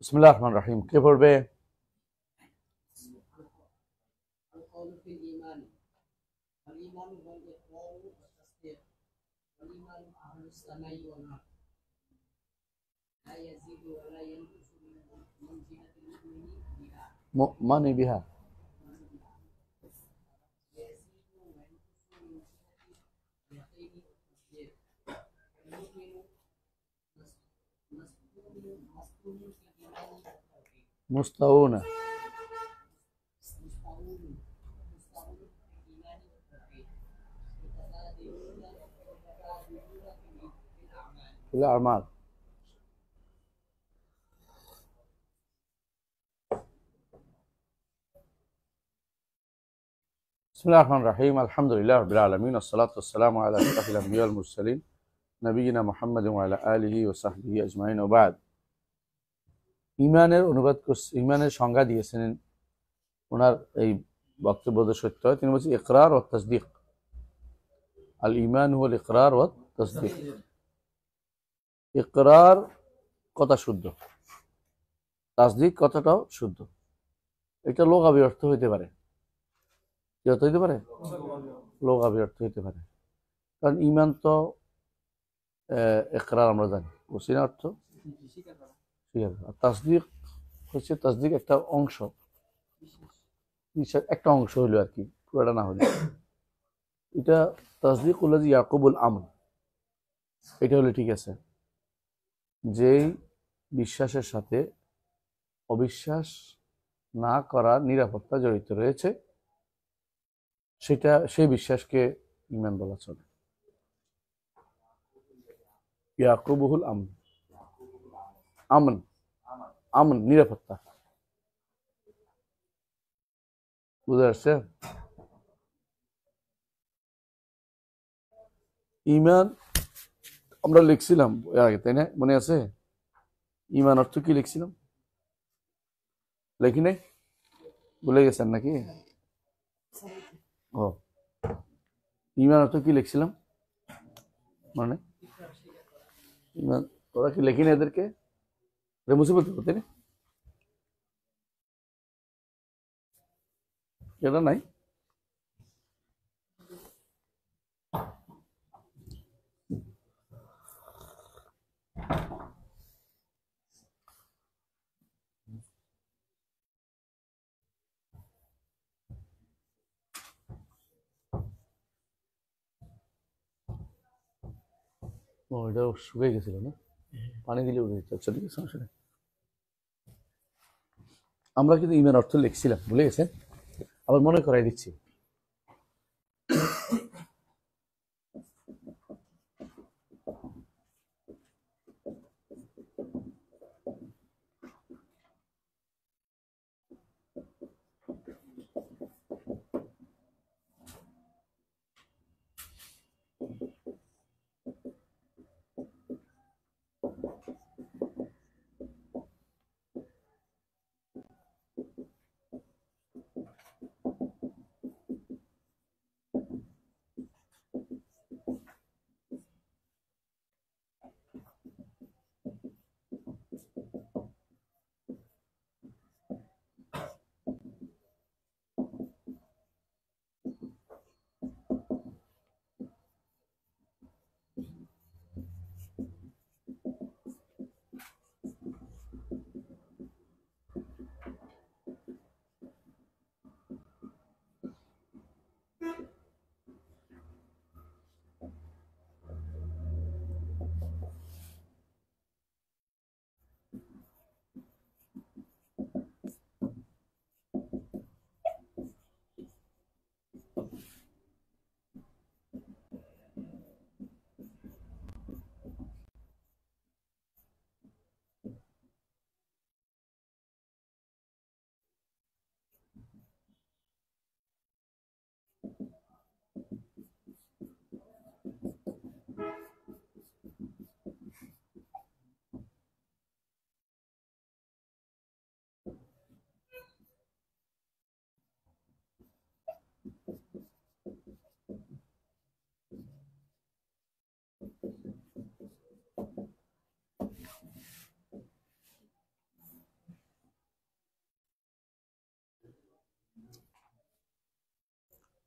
বিসমিল্লাহির রহমানির রহিম। কে পড়বে? القول في الإيمان والإيمان هو الإقرار والتصديق والإيمان أهل السماء والأرض لا يزيد ولا ينقص من منزلة المؤمن بها مؤمن بها ويزيد وينقص من جهة اليقين والتصديق المؤمن مسؤول في الإيمان والتوحيد مستوون مستعون في الإيمان والتوحيد متبادلون في الأعمال. في الأعمال. بسم الله الرحمن الرحيم. الحمد لله رب العالمين والصلاة والسلام على أشرف الأنبياء والمرسلين نبينا محمد وعلى آله وصحبه أجمعين وبعد। ইমানের অনুবাদ করছে, ইমানের সংজ্ঞা দিয়েছেন ওনার এই বক্তব্য সত্য। তিনি বলছেন ইকরার ও তাসদীক। আল ঈমান হুয়াল ইকরার ওয়া তাসদীক। ইকরার কথা শুদ্ধ, তাসদীক কথাটাও শুদ্ধ। এটা লোগাবি অর্থ হইতে পারে। কি অর্থ হইতে পারে? লোগাবি অর্থ হইতে পারে। কারণ ঈমান তো ইকরার আমরা জানি, বুঝি না অর্থ স্বীকার করা। আর তাসদীক হচ্ছে, তাসদীক একটা অংশ, একটা অংশ হইলো আর কি, পুরোটা না হইলো। এটা তাসদীক উল্লাজি ইয়াকুবুল আমর, এটা হলে ঠিক আছে। যেই বিশ্বাসের সাথে অবিশ্বাস না করার নিরাপত্তা জড়িত রয়েছে, সেটা সেই বিশ্বাসকে ঈমান বলা চলে। ইয়াকুবুল আমন, আমন আমন নিরাপত্তা, বুঝা যাচ্ছে? ঈমান আমরা লিখছিলাম এর আগে, তাই না? মনে আছে? ঈমান অর্থ কি লিখছিলাম? লেখি নাই? ভুলে গেছেন নাকি? ও, ঈমান অর্থ কি লিখছিলাম মানে? ঈমান ওরা কি লেখি না এদেরকে? মুসিবত তাই না? এটা নাই। ও, এটা শুকিয়ে গেছিল না, পানি দিলে উঠে যেত। আচ্ছা ঠিক আছে, সমস্যা নেই। আমরা কিন্তু ঈমান অর্থ লিখছিলাম, ভুলে গেছেন? আবার মনে করাই দিচ্ছি।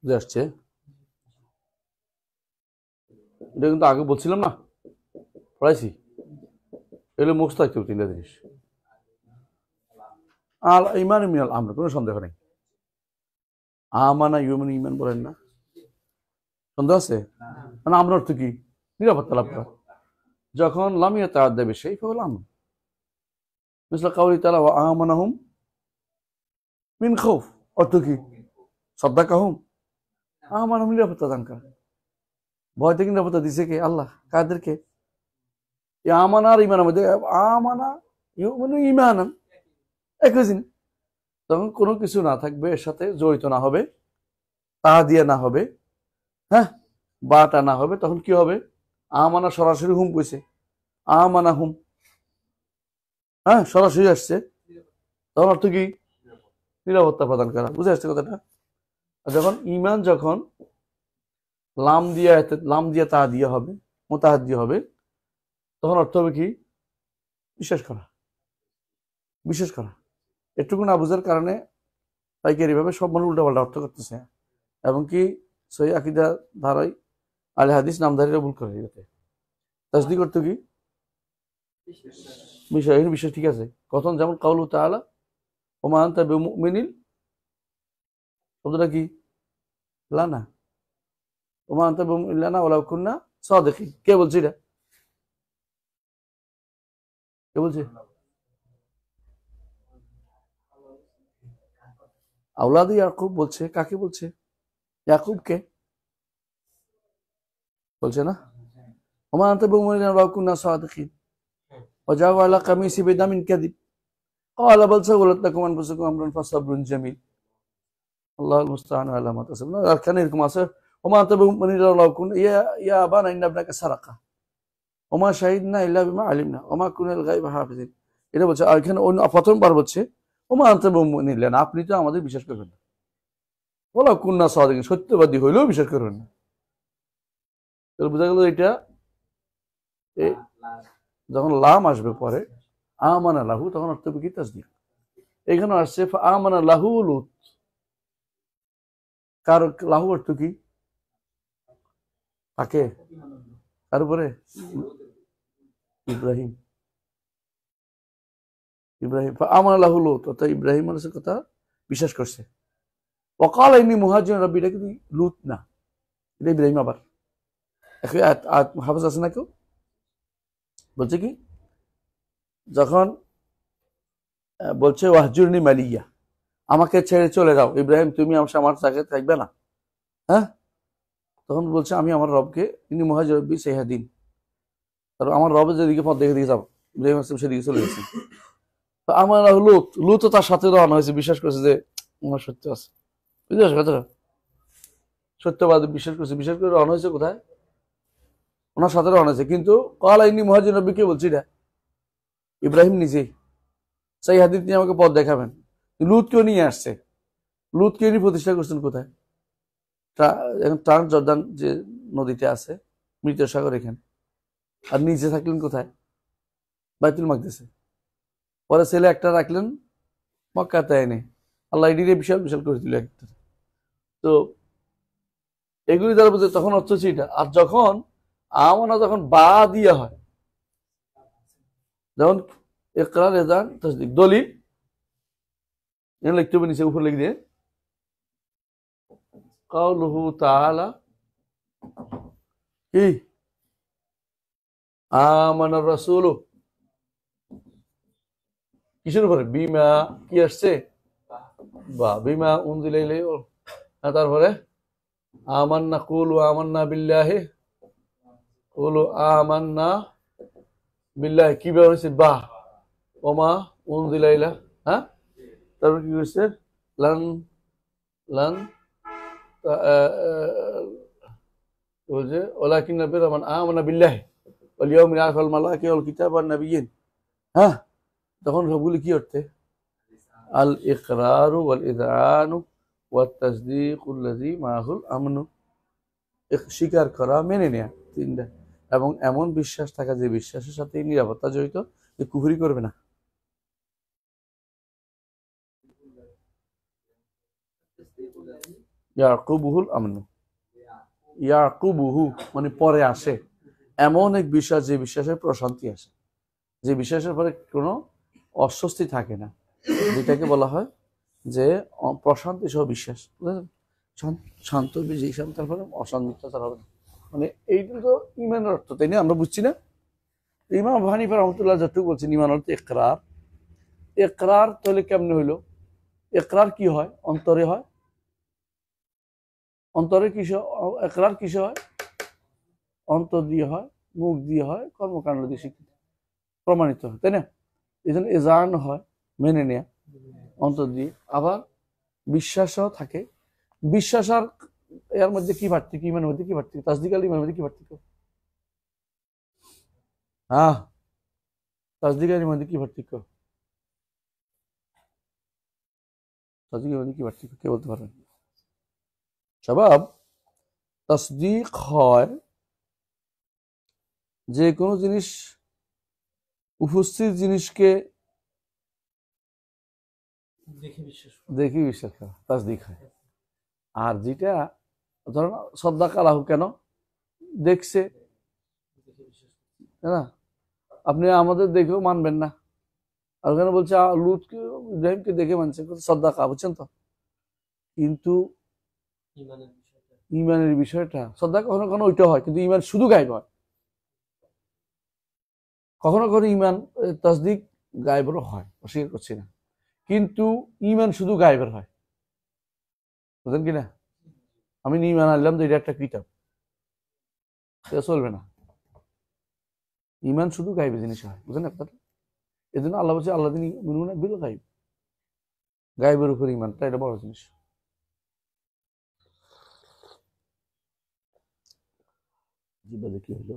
বুঝে আসছে? এটা কিন্তু আগে বলছিলাম না, পড়াইছি। এগুলো মুখস্থ থাকতে হবে তিনটা জিনিস। আল ইমান মিনাল আমর, কোনো সন্দেহ নেই। আমানা ইউমিন, ইমান বলেন না, সন্দেহ আছে? মানে আমর অর্থ কি? নিরাপত্তা লাভ করা। যখন লামিয়া তাআদ্দা বিশাই ফাহুল আমন, মিসলা কাউলি তাআলা ওয়া আমানাহুম মিন খাউফ, অর্থ কি? সাদ্দাকাহুম, আমানাহুম, নিরাপত্তা দান করা। ভয় থেকে নিরাপত্তা দিছে কে? আল্লাহ। কাদেরকে? আমানা আর ইমানের মধ্যে, আমানা ইউমিনু ঈমানান একই জিনিস। তখন কোনো কিছু না থাকবে এর সাথে, জড়িত না হবে, তা দিয়ে না হবে, হ্যাঁ, বাটা না হবে, তখন কি হবে? আমানা সরাসরি হুম কইছে, আমানা হুম, হ্যাঁ, সরাসরি আসছে। তখন অর্থ কি? নিরাপত্তা প্রদান করা। বুঝে আসছে কথাটা? আর যখন ইমান, যখন লাম দিয়ে তা দিয়ে হবে, মোতাহাত দিয়ে হবে, তখন অর্থ হবে কি? বিশ্বাস করা, বিশ্বাস করা। এটুকু না বুঝার কারণে পাইকারি ভাবে সব মানুষ উল্টাপাল্টা অর্থ করতেছে, এবং কি সহি আকীদা ধারায় আলে হাদিস নামধারীরা ভুল করে। এটাতে তাসদিক করতে কি? বিষয়, বিশ্বাস, ঠিক আছে। কখন? যেমন কাউলু তাআলা ওমা আনতা বিমুমিনিন, শব্দটা কি? লানা, ওমা আনতা বিমুমিনিন লানা ওয়ালাউ কুন্না সাদিকিন। কে বলছে এটা? কে বলছে? আওলাদ ইয়াকুব বলছে। কাকে বলছে? ইয়াকুবকে বলছে না? ওমা আনতা বিমুমিনিন ওয়ালাউ কুন্না সাদিকিন ওয়া জাউ আলা কামিসি বিদামিন কাযিব ক্বালা বাল সাওয়ালাত লাকুম আনফুসুকুম আমরান ফাসাবরুন জামিল। আল্লাহুল মুস্তাআন আলা মা তাসিফুন। আর কেন এরকম আছে? ওমা আনতা বিমুমিনিন ওয়ালাউ কুন্না ইয়া আবানা ইন্না ইবনাকা সারাকা ওমা শাহিদনা ইল্লা বিমা আলিমনা ওমা কুনাল গায়ব হাফিজিন। এটা বলছে। আর এখানে প্রথমবার বলছে ওমা আনতা বিমুমিনিন লানা, আপনি তো আমাদের বিশ্বাস করবেন না, ওয়ালা কুন্না সাদিকিন, সত্যবাদী হইলেও বিশ্বাস করবেন না। তাহলে বোঝা গেল এটা যখন লাম আসবে পরে আমানা লাহু, তখন অর্থ হবে কি? তাসদীক। এখানে আসছে আমানা লাহু লুত, কার লাহু অর্থ কি? তাকে, কার উপরে? ইব্রাহিম। ইব্রাহিম আমানা লাহু লুত, অর্থাৎ ইব্রাহিম মানুষের কথা বিশ্বাস করছে। ওয়াকাল ইন্নী মুহাজিরুন রাব্বি, এটা কিন্তু লুত না, এটা ইব্রাহিম। আবার হাফেজ আছে না কেউ? বলছে কি? যখন বলছে ওয়াহজুরনি মালিয়া, আমাকে ছেড়ে চলে যাও ইব্রাহিম, তুমি আমার সাথে থাকবে না, হ্যাঁ? তখন বলছে আমি আমার রবকে, তিনি মুহাজির রব্বি সাইহাদিন, আর আমার রবের যেদিকে পথ দেখে দিয়ে যাবো, ইব্রাহিম আসলাম সেদিকে চলে গেছে। তো আমার লুত, লুতও তার সাথে রওনা হয়েছে, বিশ্বাস করছে যে আমার সত্য আছে। বুঝতে পারছো কথাটা? সত্যবাদ বিশ্বাস করছে, বিশ্বাস করে রওনা হয়েছে কোথায়? ওনার সাথে রওনা হয়েছে। কিন্তু ক্বালা ইন্নী মুহাজিরুন রাব্বি, কে বলছি এটা? ইব্রাহিম নিজেই। সাইহাদিন, তিনি আমাকে পথ দেখাবেন। লুতকেও নিয়ে আসছে। লুতকে নিয়ে প্রতিষ্ঠা করছেন কোথায়? এখন ট্রান্স জর্দান যে নদীতে আছে, মৃত সাগর, এখানে। আর নিচে থাকলেন কোথায়? বাইতুল মাকদিসে। পরে ছেলে একটা রাখলেন মক্কাতে এনে, আল্লাহ এটিকে বিশাল বিশাল করে দিল একটা। তো এগুলি দ্বারা বলতে তখন অর্থ হচ্ছে এটা। আর যখন আমানা, যখন বা দিয়া হয়, যেমন ইকরার, এযান, তাসদীক, দলিল, এখানে লিখতে হবে, নিচে উপর লিখ দিয়ে কাউলুহু তাআলা কি? আমানার রাসূলু, কিসের উপরে? বিমা, কি আসছে? বা বিমা উনজিলা ইলাইহি, তারপরে আমান্না, কুলু আমান্না বিল্লাহি, কুলু আমান্না বিল্লাহি, কি ব্যবহার হয়েছে? বা ওমা উনজিলা ইলা, হ্যাঁ, তারপর কি হয়েছে? লান, লান বলছে ওয়ালাকিন বিররা মান আমানা বিল্লাহি ওয়াল ইয়াউমিল আখির ওয়াল মালাইকাতি ওয়াল কিতাব ওয়ান নাবিয়্যিন, হ্যাঁ। তখন সবগুলি কি অর্থে? আল ইকরারু ওয়াল ইযআনু ওয়াত তাসদীকুল্লাযী মাহুল আমনু, স্বীকার করা, মেনে নেয়া, তিনটা। এবং এমন বিশ্বাস থাকা যে বিশ্বাসের সাথে নিরাপত্তা জড়িত, যে কুফরি করবে না। ইয়াকুবুহুল আমনু, ইয়াকুবুহু মানে পরে আসে এমন এক বিশ্বাস, যে বিশ্বাসের প্রশান্তি আসে, যে বিশ্বাসের পরে কোনো অস্বস্তি থাকে না, যেটাকে বলা হয় যে প্রশান্তি সহ বিশ্বাস, বুঝলেন? শান্ত বিজয়ী শান্ত, তারপরে অশান্তিতা হবে না, মানে এইটা তো ইমানের অর্থ, তাই না? আমরা বুঝছি না? ইমাম আবু হানিফা রহমতুল্লাহ যতটুকু বলছেন ইমান অর্থ ইকরার। ইকরার তাহলে কেমনে হইলো? ইকরার কি হয়? অন্তরে হয়। অন্তরে কিসে? ইকরার কিসে হয়? অন্তর দিয়ে হয়, মুখ দিয়ে হয়, কর্মকাণ্ড দিয়ে স্বীকৃতি প্রমাণিত হয়, তাই না? এই জন্য এজান হয়, মেনে নেয়া অন্তর দিয়ে। আবার বিশ্বাসও থাকে। বিশ্বাস আর এর মধ্যে কি পার্থক্য? ইমানের মধ্যে কি পার্থক্য? তাসদিক আর ইমানের মধ্যে কি পার্থক্য? হ্যাঁ, তাসদিক আর ইমানের মধ্যে কি পার্থক্য? তাসদিক আর ইমানের মধ্যে কি পার্থক্য কে বলতে পারেন? শাবাব, তাসদিক হয় যে কোনো জিনিস, উপস্থিত জিনিসকে দেখে বিশ্বাস করা, তাসদিক হয়। আর যেটা ধরেন সদ্দাক আলাহু, কেন দেখছে, তাই না? আপনি আমাদের দেখেও মানবেন না, আর ওখানে বলছে লুতকে ইব্রাহিমকে দেখে মানছে, সদ্দাকা, বুঝছেন তো? কিন্তু ইমানের বিষয়টা, সদ্দাকা কখনো কখনো ওইটা হয়, কিন্তু ইমান শুধু গায়েব হয়। কখনো কখনো ইমান তাসদিক গায়েবেরও হয়, অস্বীকার করছি না, কিন্তু ইমান শুধু গায়েবের হয়, বুঝলেন কিনা? আমি ইমান আনলাম যে এটা একটা কিতাব, সেটা চলবে না। ইমান শুধু গায়েবের জিনিস হয়, বুঝলেন আপনারা? এই জন্য আল্লাহ বলছে আল্লাহ তিনি বিল গাইব, গায়েবের উপর ইমানটা এটা বড় জিনিস। জিব্বাতে কি হইলো?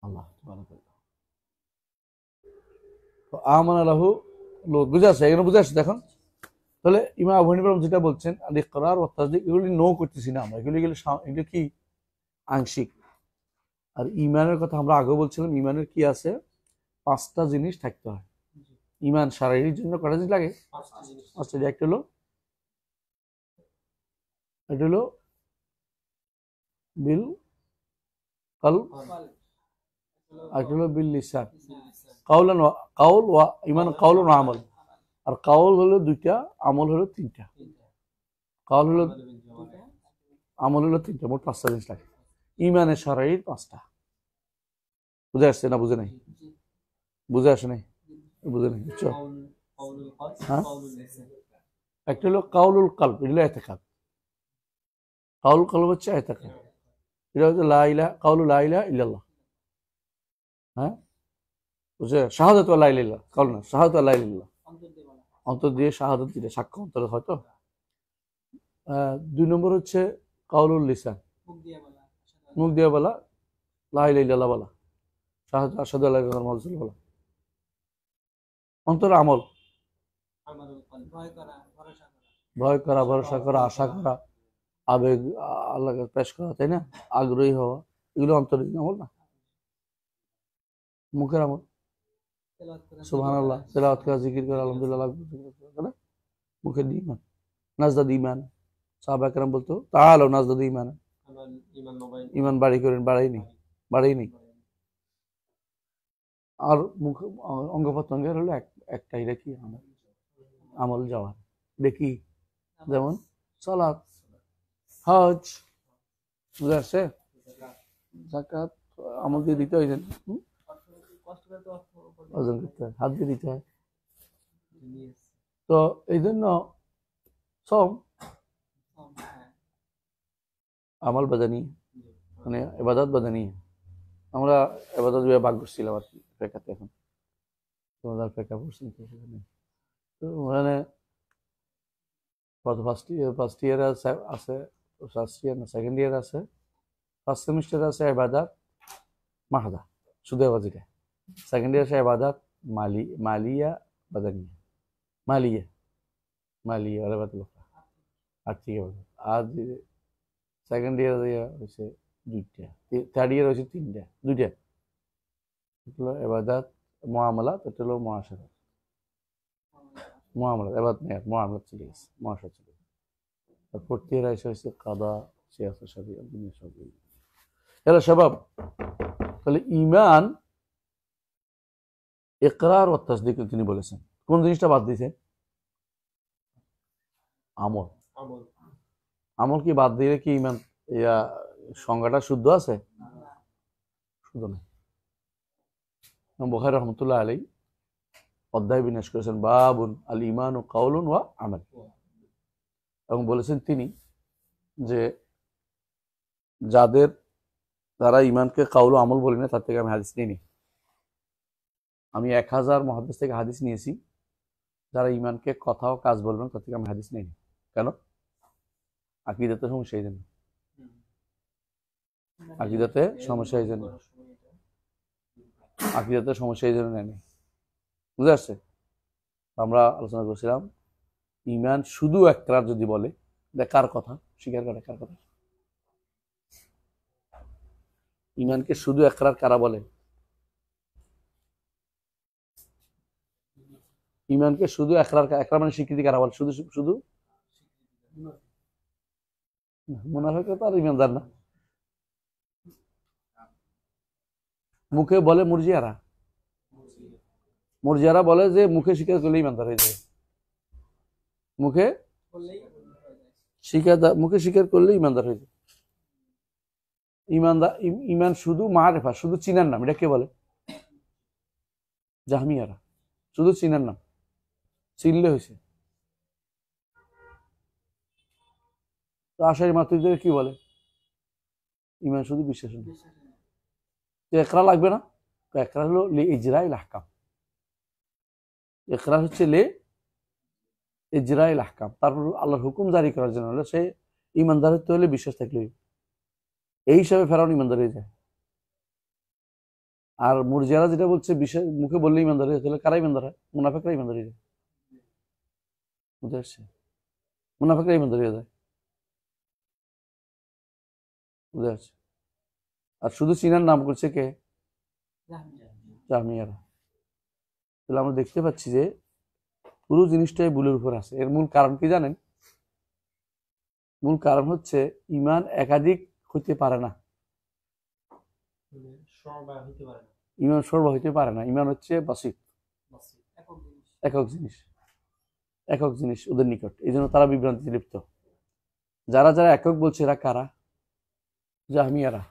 আল্লাহ আমান আলাহু লোক, বুঝে আসছে? এখানে বুঝে আসছে দেখুন। তাহলে ইমাম আবু হানিফা যেটা বলছেন আল ইকরার ওয়াত তাসদীক, এগুলি নো করতেছি না আমরা, এগুলি এগুলো কি আংশিক। আর ইমানের কথা আমরা আগেও বলছিলাম, ইমানের কি আছে? 5টা জিনিস থাকতে হয়। ইমান শারীরিক জন্য কটা জিনিস লাগে? 5টা। একটা হলো বিল কাল, একটা হলো বিল লিসান, কাউলান কাউল ওয়া ইমান, কাউল ওয়া আমল। আর কাউল হলো 2টা, আমল হলো 3টা। কাউল হলো, আমল হলো 3টা, মোট 5টা জিনিস লাগে। ইমানের শারীরিক 5টা। বুঝে আসছে না? বুঝে নাই? বুঝে আসে নাই? বুঝে নাই? বুঝছো? হ্যাঁ, একটা হলো কাউলুল কালব, এটা হলো এতেকাদ। কাউলুল কালব হচ্ছে এতেকাদ, এটা হচ্ছে লা ইলাহা, কাউলু লা ইলাহা ইল্লাল্লাহ। হ্যাঁ, বুঝছে? শাহাদাতু লা ইলাহা ইল্লাল্লাহ, কাউল না, শাহাদাতু লা ইলাহা ইল্লাল্লাহ, অন্তর দিয়ে শাহাদাত দিলে, সাক্ষ্য অন্তরে হয়তো। 2 নম্বর হচ্ছে কাউলুল লিসান, মুখ দিয়ে বলা লা ইলাহা ইল্লাল্লাহ বলা, শাহাদাতু আশহাদু আল্লা ইলাহা ইল্লাল্লাহ মুহাম্মাদুর রাসূলুল্লাহ। অন্তর আমল, ভয় করা, ভরসা করা, আশা করা, আবেগ আল্লাহকে পেশ করা, তাই না? আগ্রহী হওয়া, এগুলো অন্তরের আমল না, মুখের আমল। সুবহানাল্লাহ, তেলাওয়াত করা, জিকির করা, আলহামদুলিল্লাহ, তাই না? মুখের দিয়ে ইমান, নাজদাদ ইমান। সাহাবা কেরাম বলতো তাআলাউ নাজদাদ ইমান, ইমান বাড়ি করেন, বাড়াইনি। আর মুখ, অঙ্গ প্রত্যঙ্গের হলো একটা, এটা কি আমল যাওয়া, দেখি, যেমন সালাত, হজ, বুঝে আসছে? যাকাত, আমল দিয়ে দিতে হয়, অর্জন করতে হয়, হাত দিয়ে দিতে হয়। তো এই জন্য সম আমল বাদানি, মানে ইবাদত বাদানি। আমরা ইবাদত ভাগ করছিলাম আর কি ফেকাতে, এখন তোমাদের ফেকা পড়ছি তো সেখানে। তো ওখানে ফার্স্ট ইয়ার আছে, ফার্স্ট ইয়ার না সেকেন্ড ইয়ার আছে, ফার্স্ট সেমিস্টারে আছে ইবাদত মাহাদা, শুধু ইবাদত। সেকেন্ড ইয়ার আছে ইবাদত মালিয়া বাদানিয়া, মালিয়া মালিয়া ওরা বাদ আর্থিক ইবাদত। আর সেকেন্ড ইয়ার হয়েছে 2টা, থার্ড ইয়ার হয়েছে 3টা, 2টা হলো ইবাদত মুআমালাত, এটা হলো মুআশারাত। মুআমালাত এবাদত নেই, মুআমালাত চলে গেছে, মুআশারাত চলে গেছে। তারপর তেরা এসে হয়েছে কাদা, সিয়াসা শরিয়া, দুনিয়া শরিয়া। এরা সবাব। তাহলে ঈমান ইকরার ও তাসদীক তিনি বলেছেন। কোন জিনিসটা বাদ দিয়েছে? আমল। আমল কি বাদ দিলে কি ঈমান ইয়া সংজ্ঞাটা শুদ্ধ আছে? শুদ্ধ না। বুখারী রাহমাতুল্লাহ আলাইহি অধ্যায় বিন্যাস করেছেন বাবুন আল ঈমানু কাউলুন ওয়া আমাল, এবং বলেছেন তিনি যে যারা ঈমানকে কাউল ও আমল বলি না তার থেকে আমি হাদিস নিইনি। আমি 1000 মুহাদ্দিস থেকে হাদিস নিয়েছি, যারা ঈমানকে কথা ও কাজ বলবেন তার থেকে আমি হাদিস নিইনি। কেন? আকীদাতে সমস্যা এই জন্য। আকীদাতে সমস্যা এই জন্য নেয়নি। বুঝে আসছে? আমরা আলোচনা করছিলাম ঈমান শুধু একরার যদি বলে, কার কথা স্বীকার করে? কার কথা? ঈমানকে শুধু একরার কারা বলে? ঈমানকে শুধু একরার মানে স্বীকৃতি কারা বলে? শুধু শুধু মুনাফিক তো আর ঈমানদার না। মুখে বলে মুরজিয়ারা বলে যে মুখে স্বীকার করলে ঈমানদার হয়ে যাবে। মুখে স্বীকার করলে ঈমানদার হয়ে যাবে। ঈমান শুধু মারিফা, শুধু চিনার নাম। এটা কে বলে? জাহমিয়ারা। শুধু চিনার নাম, চিনলে হয়েছে। তো আশারি মাতুরিদের কি বলে? ঈমান শুধু বিশ্বাস না। ইকরার লাগবে না? ইকরার হলো লি ইজরাইল আহকাম। ইকরার হচ্ছে লি ইজরাইল আহকাম। তারপর আল্লাহর হুকুম জারি করার জন্য হলো সে ঈমানদার হতে হলে বিশ্বাস থাকলে, এই হিসাবে ফেরাউন ঈমানদার হয়ে যায়। আর মুরজিয়ারা যেটা বলছে বিশ্বাস মুখে বললে ঈমানদার হয়ে যায়, তাহলে কারা ঈমানদার হয়? মুনাফিকরা ঈমানদার হয়ে যায়। বুঝতে পারছি? মুনাফিকরা ঈমানদার হয়ে যায়। বুঝতে পারছি? আর শুধু চিনার নাম করছে কে? জাহমিয়ারা। তাহলে আমরা দেখতে পাচ্ছি যে পুরো জিনিসটাই ভুলের উপর আছে। এর মূল কারণ কি জানেন? মূল কারণ হচ্ছে ঈমান একাধিক হইতে পারে না। ঈমান সর্ব হইতে পারে না। ঈমান হচ্ছে বাসিত, একক জিনিস ওদের নিকট। এই জন্য তারা বিভ্রান্তিতে লিপ্ত। যারা যারা একক বলছে এরা কারা? জাহমিয়ারা,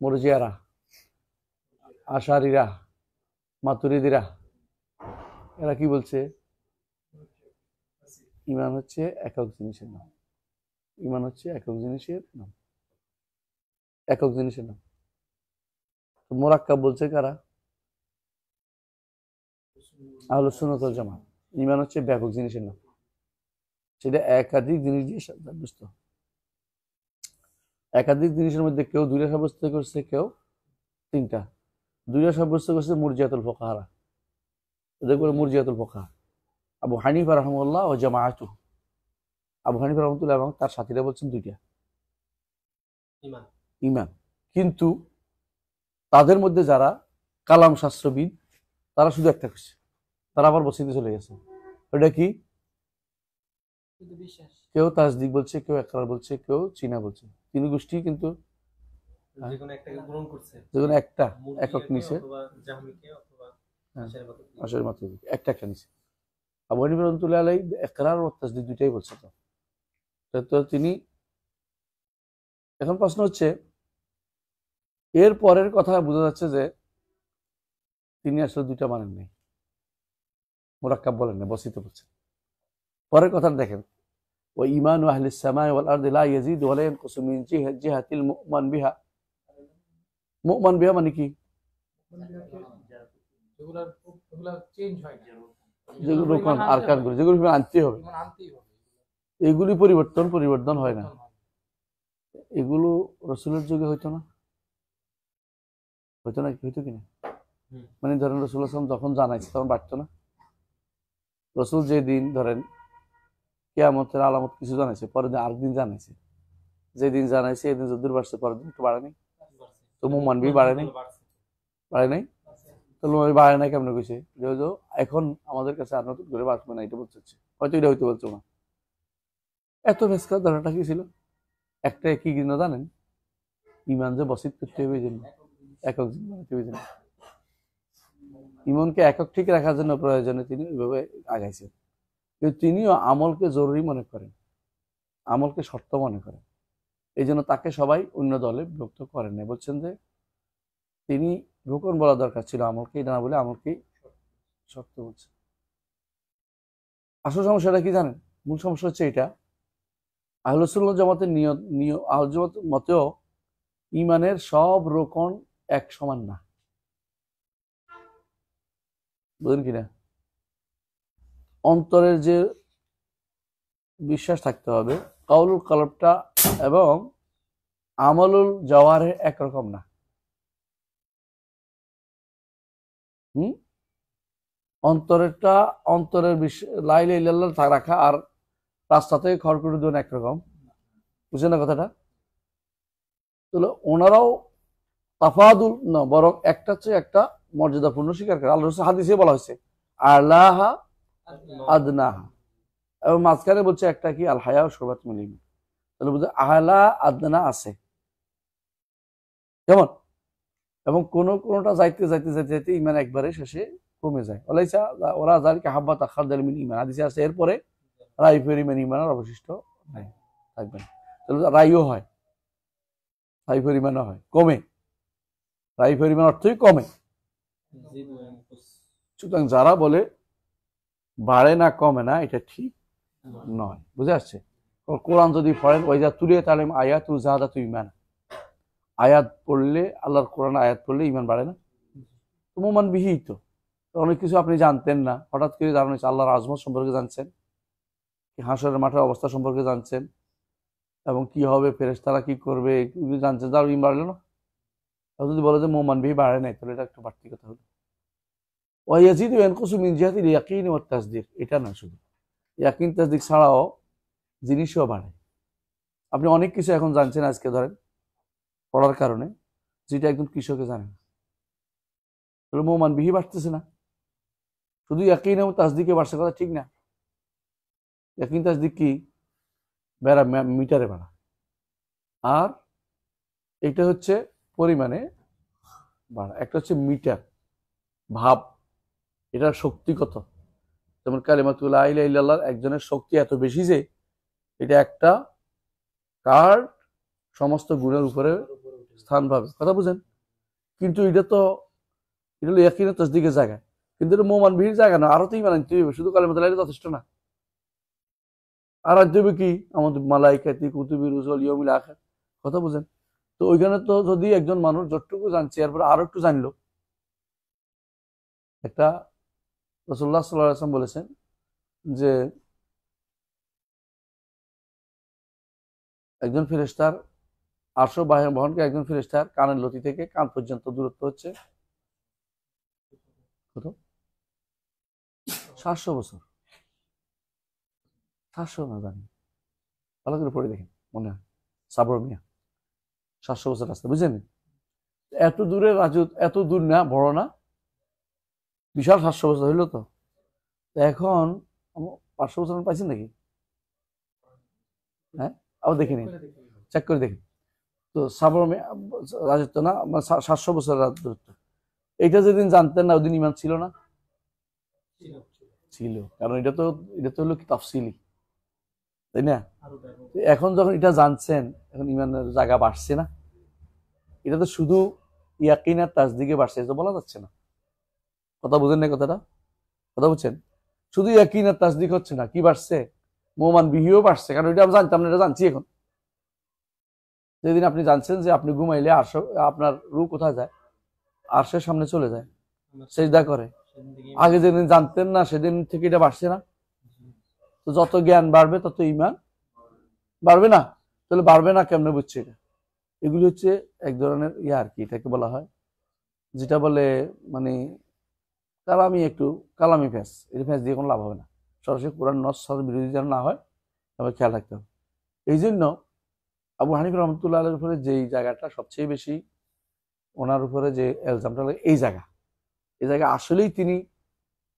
মুরজিয়ারা, আশারিরা, মাতুরিদিরা। এরা কি বলছে? ঈমান হচ্ছে একক জিনিসের নাম। ঈমান হচ্ছে একক জিনিসের নাম। একক জিনিসের নাম। মুরাক্কাব বলছে কারা? আহলুস সুন্নাত ওয়াল জামাত। ঈমান হচ্ছে ব্যাপক জিনিসের নাম, সেটা একাধিক জিনিস দিয়ে সাব্যস্ত। একাধিক জিনিসের মধ্যে কেউ 2টা সাব্যস্ত করছে, কেউ 3টা। 2টা সাব্যস্ত করছে মুরজিয়াতুল ফুকাহারা। এদের বলে মুরজিয়াতুল ফুকাহা। আবু হানিফা রাহমাহুল্লাহ ও জামাআতুহু। আবু হানিফা রাহমাতুল্লাহ এবং তার সাথীরা বলছেন 2টা ঈমান। কিন্তু তাদের মধ্যে যারা কালাম শাস্ত্রবিদ তারা শুধু একটা করছে, তারা আবার বসিতে চলে গেছে। ওটা কি? কেউ তাসদিক বলছে, কেউ ইকরার বলছে, কেউ চিনা বলছে। 3 গোষ্ঠী কিন্তু যেকোনো একটা একক নিছে, আশারি মাতুরিদি একটা নিছে। আবু হানিফা রাহমাতুল্লাহ আলাইহি ইকরার ও তাসদিক দুইটাই বলছে। তো তিনি এখন প্রশ্ন হচ্ছে এর পরের কথা বোঝা যাচ্ছে যে তিনি আসলে 2টা মানেন নাই, মুরাক্কাব বলেন না, বসিত বলছেন। পরের কথা দেখেন, ওয়া ঈমানু আহলিস সামাই ওয়াল আরদি লা ইয়াজিদু ওয়া লা ইয়ানকুসু মিন জিহাতিল মু'মিন বিহা। মু'মিন বিহা মানে কি? যেগুলো আরকানগুলো যেগুলো আনতে হবে, এগুলি পরিবর্তন হয় না। এগুলো রাসূলের যুগে হইতো না? হইতো কিনা? মানে ধরেন রাসূলুল্লাহ সাল্লাল্লাহু আলাইহি ওয়াসাল্লাম যখন জানাইছে তখন বাড়তো না? রাসূল যে দিন ধরেন কিয়ামতের আলামত কিছু জানাইছে, পরের দিন আরেকদিন জানাইছে। যেদিন জানাইছে এদিন যদ্দূর বাড়ছে, পরের দিন একটু বাড়ে নাই? তো মুমিন বি বাড়ে নাই? তো মুমিন বাড়ে নাই কেমনে কইছে? এখন আমাদের কাছে আর নতুন করে বাড়বে না, এটা বলতে চাচ্ছে। হয়তো এটা হইতে বলছো না। এত ফেসকা ধরাটা কি ছিল? একটা কি কিনা জানেন? ইমান যে বসিত করতে হবে এই জন্য, একক জীবন বানাতে হবে এই জন্য। ইমানকে একক ঠিক রাখার জন্য প্রয়োজনে তিনি ওইভাবে আগাইছেন। কিন্তু তিনিও আমলকে জরুরি মনে করেন, আমলকে শর্ত মনে করেন, এই জন্য তাকে সবাই অন্য দলে বিভক্ত করেন না। বলছেন যে তিনি রুকন বলা দরকার ছিল, আমলকে না বলে আমলকে শর্ত বলছে। আসল সমস্যাটা কি জানেন? মূল সমস্যা হচ্ছে এটা, আহলে সুন্নাত জামাতের আহলে জামাত মতেও ইমানের সব রোকন এক সমান না, বুঝলেন কিনা? অন্তরের যে বিশ্বাস থাকতে হবে, কাউলুল কলবটা এবং আমলুল জওয়ারে একরকম না। অন্তরেরটা, অন্তরের লা ইলাহা ইল্লাল্লাহ রাখা আর রাস্তা থেকে খড়কুটো দেওয়া একরকম, বুঝছেন না কথাটা? তাহলে ওনারাও তাফাদুল না, বরং একটা চেয়ে একটা মর্যাদাপূর্ণ স্বীকার করে। আল্লাহ রাসূল হাদিসে বলা হয়েছে আলাহা আদনাহা, এবং মাঝখানে বলছে একটা কি আল হায়া শুবাত মিল ঈমান। তাহলে বুঝে আহলা আদনা আছে কেমন, এবং কোনটা যাইতে যাইতে যাইতে যাইতে ইমান একবারে শেষে কমে যায়। ওলাইসা ওরা যালিকা হাব্বাত খারদাল মিন ঈমান, হাদিসে আছে এরপরে রাই পরিমাণ ঈমানের অবশিষ্ট নাই, থাকবে না। তাহলে রাইও হয়, রাই পরিমাণও হয়, কমে, রাই পরিমাণ অর্থই কমে। সুতরাং যারা বলে বাড়ে না কমে না, এটা ঠিক নয়, বুঝে আসছে? কোরআন যদি পড়েন ওইজা তুলে তালেম আয়াত জাহাদা তুই ইমান, আয়াত পড়লে আল্লাহর কোরআন আয়াত পড়লে ইমান বাড়ে না? মোমান বিহিত অনেক কিছু আপনি জানতেন না, হঠাৎ করে জানেন আল্লাহর আজমত সম্পর্কে জানছেন, হাসরের মাঠের অবস্থা সম্পর্কে জানছেন, এবং কি হবে, ফেরেশতারা কি করবে, এগুলো জানছেন, তার ইমান বাড়লো না? যদি বলে যে মোমান বিহি বাড়ে নাই, তাহলে এটা একটু বাড়তি কথা হলো। ওয়াইয়াজিদু ইয়ানকুসু মিন জিহাতিল ইয়াকিন ওয়াত তাসদীক, এটা না, শুধু ইয়াকিন তাসদীক ছাড়াও জিনিসও বাড়ে। আপনি অনেক কিছু এখন জানছেন আজকে ধরেন পড়ার কারণে, যেটা একদম কৃষকে জানে না, তাহলে মোমান বিহি বাড়তেছে না? শুধু ইয়াকিন এবং তাসদীকে বাড়ছে, কথা ঠিক না। ইয়াকিন তাসদীক কি বেড়া, মিটারে বাড়া, আর এটা হচ্ছে পরিমাণে বাড়া। একটা হচ্ছে মিটার ভাব, এটার শক্তি কত, যেমন কালিমাতুল লা ইলাহা ইল্লাল্লাহ একজনের শক্তি এত বেশি যে এটা একটা কার্ড সমস্ত গুণের উপরে স্থান পাবে, কথা বুঝেন? কিন্তু এটা তো এটা হলো ইয়াকিনের তাসদীকের জায়গা, কিন্তু এটা মোমান বিহির জায়গা না। আরো তো ইমান আনতে হবে, শুধু কালিমাতুল লা ইলাহা যথেষ্ট না। আর আনতে হবে কি আমাদের মালাইকাতি কুতুবি রুসুল ইয়াউমিল আখির, কথা বুঝেন? তো ওইখানে তো যদি একজন মানুষ যতটুকু জানছে এরপরে আরো একটু জানলো, একটা রাসূলুল্লাহ সাল্লাল্লাহু আলাইহি ওয়াসাল্লাম বলেছেন যে একজন ফেরেশতার আরশ বহনকে একজন ফেরেশতার কানের লতি থেকে কান পর্যন্ত দূরত্ব হচ্ছে কত? 700 বছর। 700 না জানি, ভালো করে পড়ে দেখেন, মনে হয় সাবর মিয়া 700 বছর রাস্তা, বুঝলেন? এত দূরে রাজুত, এত দূর না, বড় না, বিশাল 700 বছর হইলো তো। এখন 500 বছর পাইছেন নাকি? হ্যাঁ, আবার দেখে নিন, চেক করে দেখেন তো। সাবর রাজত্ব না, 700 বছর রাজত্ব। এটা যেদিন জানতেন না ওদিন ইমান ছিল না? ছিল, কারণ এটা তো হলো কি তাফসিলি, তাই না? এখন যখন এটা জানছেন, এখন ইমানের জায়গা বাড়ছে না? এটা তো শুধু ইয়াকিন আর তাসদীকে বাড়ছে, এটা বলা যাচ্ছে না, কথা বুঝেন না কথাটা? কথা বুঝছেন? শুধু ইয়াকিন আর তাসদীক হচ্ছে না, কি বাড়ছে? মোমান বিহিও বাড়ছে, কারণ এটা আমি জানতাম না, এটা জানছি এখন। যেদিন আপনি জানছেন যে আপনি ঘুমাইলে আপনার রূহ কোথায় যায়? আরশের সামনে চলে যায়, সেজদা করে। আগে যেদিন জানতেন না সেদিন থেকে এটা বাড়ছে না? তো যত জ্ঞান বাড়বে তত ইমান বাড়বে না? তাহলে বাড়বে না কেমনে বুঝছে? এটা এগুলি হচ্ছে এক ধরনের ইয়া আর কি, এটাকে বলা হয় যেটা বলে মানে কালামি ফ্যাস। এই ফ্যাস দিয়ে কোনো লাভ হবে না, সরাসরি কোরআন নস বিরোধী যেন না হয়, তবে খেয়াল রাখতে হবে। এই জন্য আবু হানিফা রহমতুল্লাহ আলাইহির উপরে যেই জায়গাটা সবচেয়ে বেশি ওনার উপরে যে এলজামটা লাগে, এই জায়গা আসলেই তিনি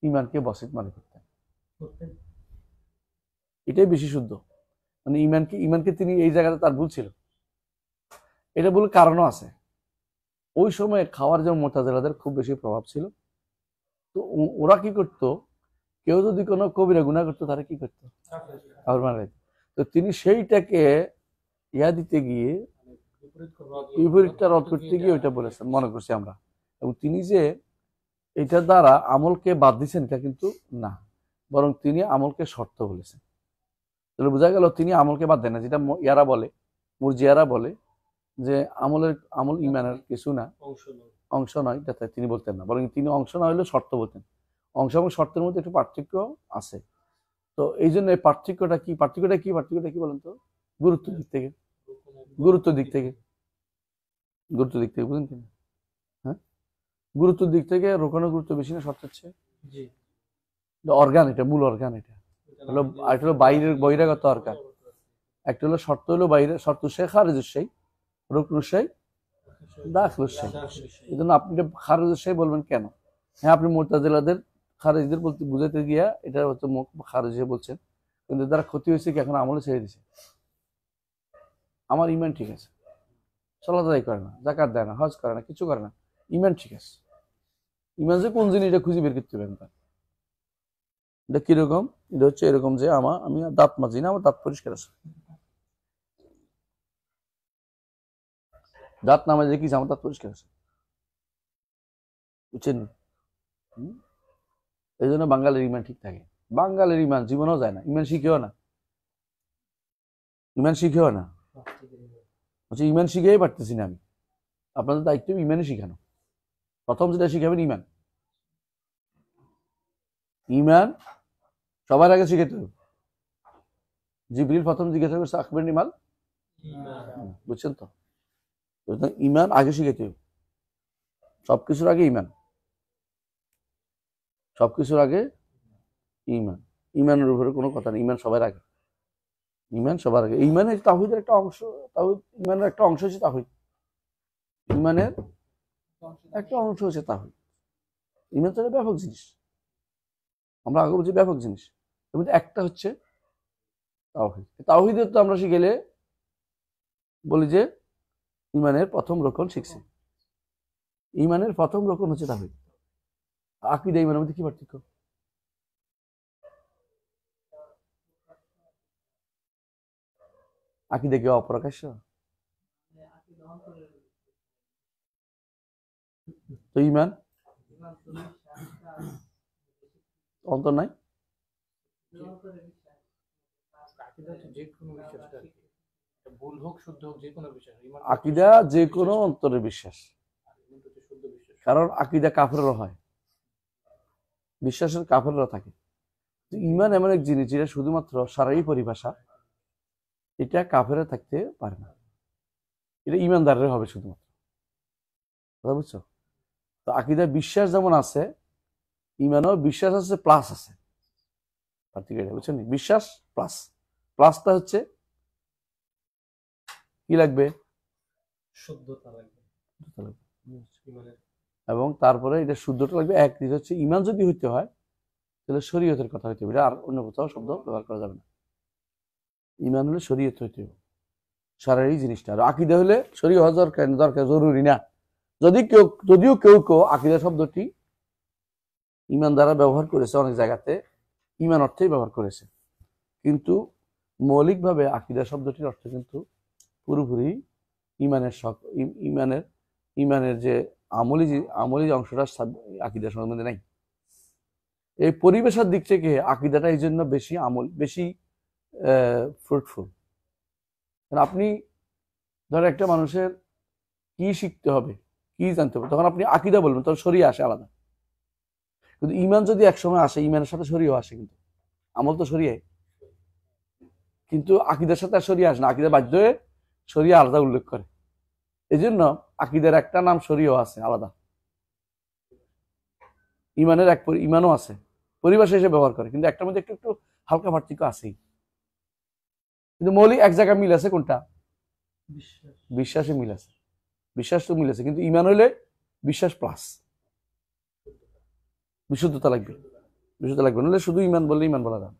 ইমানকে বসিত মনে করতেন, এটাই বেশি শুদ্ধ। মানে ইমানকে তিনি এই জায়গাতে তার ভুল ছিল। এটা ভুল কারণও আছে। ওই সময় খাওয়ার জন্য মুতাজিলাদের খুব বেশি প্রভাব ছিল। তো ওরা কি করতো, কেউ যদি কোনো কবিরা গুনাহ করতো তারা কি করতো, আর মারা যেত। তো তিনি সেইটাকে ইয়া দিতে গিয়ে, বিপরীতটা রদ করতে গিয়ে ওইটা বলেছেন মনে করছি আমরা। এবং তিনি যে এটার দ্বারা আমলকে বাদ দিচ্ছেন এটা কিন্তু না, বরং তিনি আমলকে শর্ত বলেছেন। তাহলে বোঝা গেল তিনি আমলকে বাদ দেন না, যেটা ইয়ারা বলে, মুরজিয়ারা বলে যে আমল ইমানের কিছু না, অংশ নয়, এটা তিনি বলতেন না, বরং তিনি অংশ না হলেও শর্ত বলতেন। অংশ এবং শর্তের মধ্যে একটু পার্থক্য আছে। তো এই জন্য এই পার্থক্যটা কি বলেন তো? গুরুত্ব দিক থেকে বুঝলেন কিনা? হ্যাঁ, গুরুত্বের দিক থেকে রোকানোর গুরুত্ব বেশি না শর্তের চেয়ে? অর্গান, এটা মূল অর্গান। এটা হলো, একটা হলো বাইরের বহিরাগত অর্গান, একটা হলো শর্ত, হলো বাইরে শর্ত সেই খারেজুস সেই, রুকনুস সেই, দাখিলুস সেই। এই জন্য আপনি খারেজুস সেই বলবেন কেন? হ্যাঁ, আপনি মুতাজিলাদের খারেজদের বলতে বুঝাতে গিয়া এটা হচ্ছে খারেজ বলছেন, কিন্তু তারা ক্ষতি হয়েছে কি এখন আমলে ছেড়ে দিছে। আমার ইমান ঠিক আছে, সালাত আদায় করে না, যাকাত দেয় না, হজ করে না, কিছু করে না, ইমান ঠিক আছে। ইমান যে কোন জিনিস এটা খুঁজে বের করতে পারেন তার। এটা কিরকম? এটা হচ্ছে এরকম যে আমি দাঁত মাজি না, আমার দাঁত পরিষ্কার আছে। দাঁত না মাঝে কি আমার দাঁত পরিষ্কার আছে, বুঝছেন? এই জন্য বাঙালির ইমান ঠিক থাকে। বাঙালির ইমান জীবনেও যায় না, ইমান শিখেও না, ইমান শিখেই পারতেছি না আমি। আপনাদের দায়িত্ব ইমানই শিখানো। প্রথম যেটা শিখাবেন ইমান সবার আগে শিখাতে হবে। জিবরিল প্রথম জিজ্ঞাসা করছে আখবিরনি মাল, বুঝছেন তো? ইমান আগে শিখাতে হবে, সবকিছুর আগে ইমান, ইমানের উপরে কোনো কথা নেই। ইমান সবার আগে, ইমানের তাওহীদের একটা অংশ, ইমানের একটা অংশ হচ্ছে তাওহীদ। ইমানের একটা অংশ হচ্ছে তাওহীদ। ইমান তো একটা ব্যাপক জিনিস, আমরা আগে বলছি ব্যাপক জিনিস। এর মধ্যে একটা হচ্ছে তাওহীদ। তাওহীদের তো আমরা শিখেলে বলি যে ইমানের প্রথম রকম শিখছি। ইমানের প্রথম রকম হচ্ছে তাওহীদ। আকীদা ইমানের মধ্যে কি পার্থক্য? আকীদা কি অপ্রকাশ্য? তো ইমান অন্তর নাই? আকীদা যে কোনো অন্তরের বিশ্বাস, কারণ আকীদা কাফেরও হয়, বিশ্বাসের কাফেররা থাকে। ইমান এমন এক জিনিস যেটা শুধুমাত্র শারঈ পরিভাষা, এটা কাফেরে থাকতে পারে না, এটা ইমানদারের হবে শুধুমাত্র। কথা বুঝছো? তো আকীদা বিশ্বাস যেমন আছে, ইমানও বিশ্বাস আছে প্লাস আছে, বুঝছেন? বিশ্বাস প্লাসটা হচ্ছে কি লাগবে? শুদ্ধতা লাগবে। এবং তারপরে এটা শুদ্ধটা লাগবে। এক হচ্ছে ইমান যদি হইতে হয় তাহলে শরীয়তের কথা হইতে হবে, আর অন্য কোথাও শব্দ ব্যবহার করা যাবে না। ইমান হলে শরীয়ত হইতে হবে, শারীরিক জিনিসটা। আর আকীদা হলে শরীয়ত হওয়া দরকার জরুরি না। যদিও কেউ আকীদা শব্দটি ইমান দ্বারা ব্যবহার করেছে, অনেক জায়গাতে ইমান অর্থেই ব্যবহার করেছে, কিন্তু মৌলিকভাবে আকীদা শব্দটির অর্থ কিন্তু পুরোপুরি ইমানের যে আমলি অংশটা আকীদার সম্বন্ধে নাই। এই পরিবেশের দিক থেকে আকীদাটা এই জন্য বেশি ফ্রুটফুল। আপনি ধর একটা মানুষের কি শিখতে হবে, কি জানতে হবে, তখন আপনি আকীদা বলবেন, তখন শরীয়ত আসে আলাদা। কিন্তু ইমান যদি একসময় আসে, ইমানের সাথে শরীয়ত আসে, কিন্তু আমল তো শরীয়ত, কিন্তু আকীদার সাথে আর শরীয়ত আসে না। আকীদা বাধ্য হয়ে শরীয়ত আলাদা উল্লেখ করে। এই জন্য আকীদার একটা নাম শরীয়ত আছে আলাদা, ইমানও আছে, পরিভাষা হিসেবে ব্যবহার করে, কিন্তু একটার মধ্যে একটু হালকা পার্থক্য আছেই। কিন্তু মৌলিক এক জায়গায় মিল আছে, কোনটা? বিশ্বাসে মিল আছে, বিশ্বাস তো মিল আছে, কিন্তু ইমান হলে বিশ্বাস প্লাস বিশুদ্ধতা লাগবে, নাহলে শুধু ইমান বললে ইমান বলা যায়।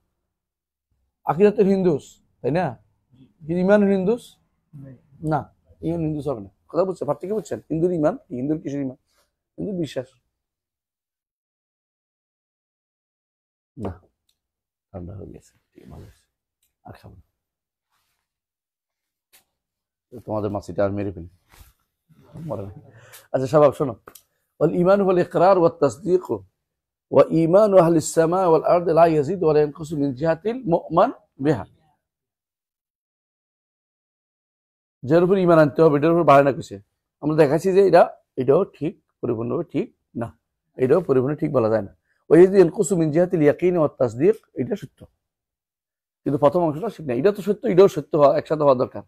আকীদা তো হিন্দুস, তাই না? ইমান হিন্দুস না, ইমান হিন্দুস হবে না। কথা বুঝছেন? ভাব থেকে বুঝছেন? হিন্দুর ইমান, হিন্দুর কিসের ইমান? হিন্দুর বিশ্বাস না। ঠান্ডা হয়ে গেছে, ঠিক আছে, ভালো হয়েছে। আর খাবো না। তোমাদের মাছিটা আর মেরে ফেলি, মরে না। আচ্ছা শাবাব শোনো, ওয়াল ঈমান ওয়াল ইকরার ওয়াত তাসদীক ওয়া ঈমান আহলিস সামা ওয়াল আরদ লা ইয়াজিদ ওয়া লা ইয়ানকুসু মিন জিহাতিল মু'মিন বিহা। যার উপর ঈমান আনতে হবে এটার উপর বাড়ে না কিছু। আমরা দেখাচ্ছি যে এটাও ঠিক পরিপূর্ণভাবে ঠিক না, এটাও পরিপূর্ণ ঠিক বলা যায় না। ওই যে ইয়ানকুসু মিন জিহাতিল ইয়াকিন ওয়াত তাসদীক, এটা সত্য, কিন্তু প্রথম অংশটা ঠিক না। এটা তো সত্য, এটাও সত্য হওয়া একসাথে হওয়া দরকার।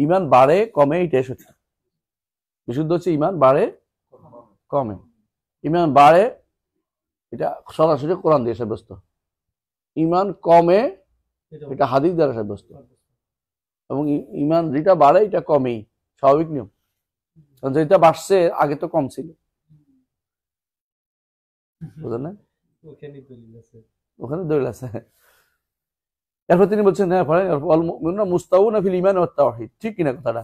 ঈমান বাড়ে কমে, এটাই সত্য। বিশুদ্ধ হচ্ছে ঈমান বাড়ে কমে। ঈমান বাড়ে এটা সরাসরি কোরআন দিয়ে সাব্যস্ত, ঈমান কমে এটা হাদিস দ্বারা সাব্যস্ত। এবং ঈমান যেটা বাড়ে এটা কমেই, স্বাভাবিক নিয়ম। কারণ যেটা বাড়ছে আগে তো কম ছিল, বুঝলেন না? ওখানে দলিল আছে। এরপর তিনি বলছেন হ্যাঁ মুস্তাউনা ফিল ঈমান ওয়াত তাওহীদ, ঠিক কিনা কথাটা?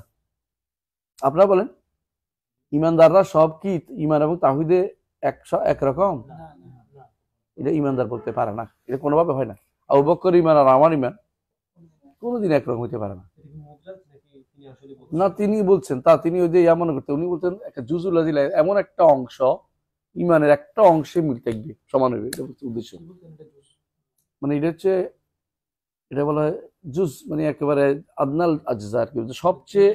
আপনারা বলেন, ঈমানদাররা সব কি ঈমান এবং তাওহীদে একরকম? এটা ঈমানদার বলতে পারে না, এটা কোনোভাবে হয় না। আবু বকর ঈমান আর আমার ঈমান কোনোদিন একরকম হইতে পারে না। না, তিনি বলছেন তিনি ওই যে মনে করতেন, উনি বলছেন একটা জুজুল আজিলা এমন একটা অংশ, ঈমানের একটা অংশে মিল থাকবে, সমান হইবে, এটা হচ্ছে উদ্দেশ্য। মানে এটা হচ্ছে, এটা বলা হয় জুজ, মানে একেবারে আদনাল আজজা আর কি, সবচেয়ে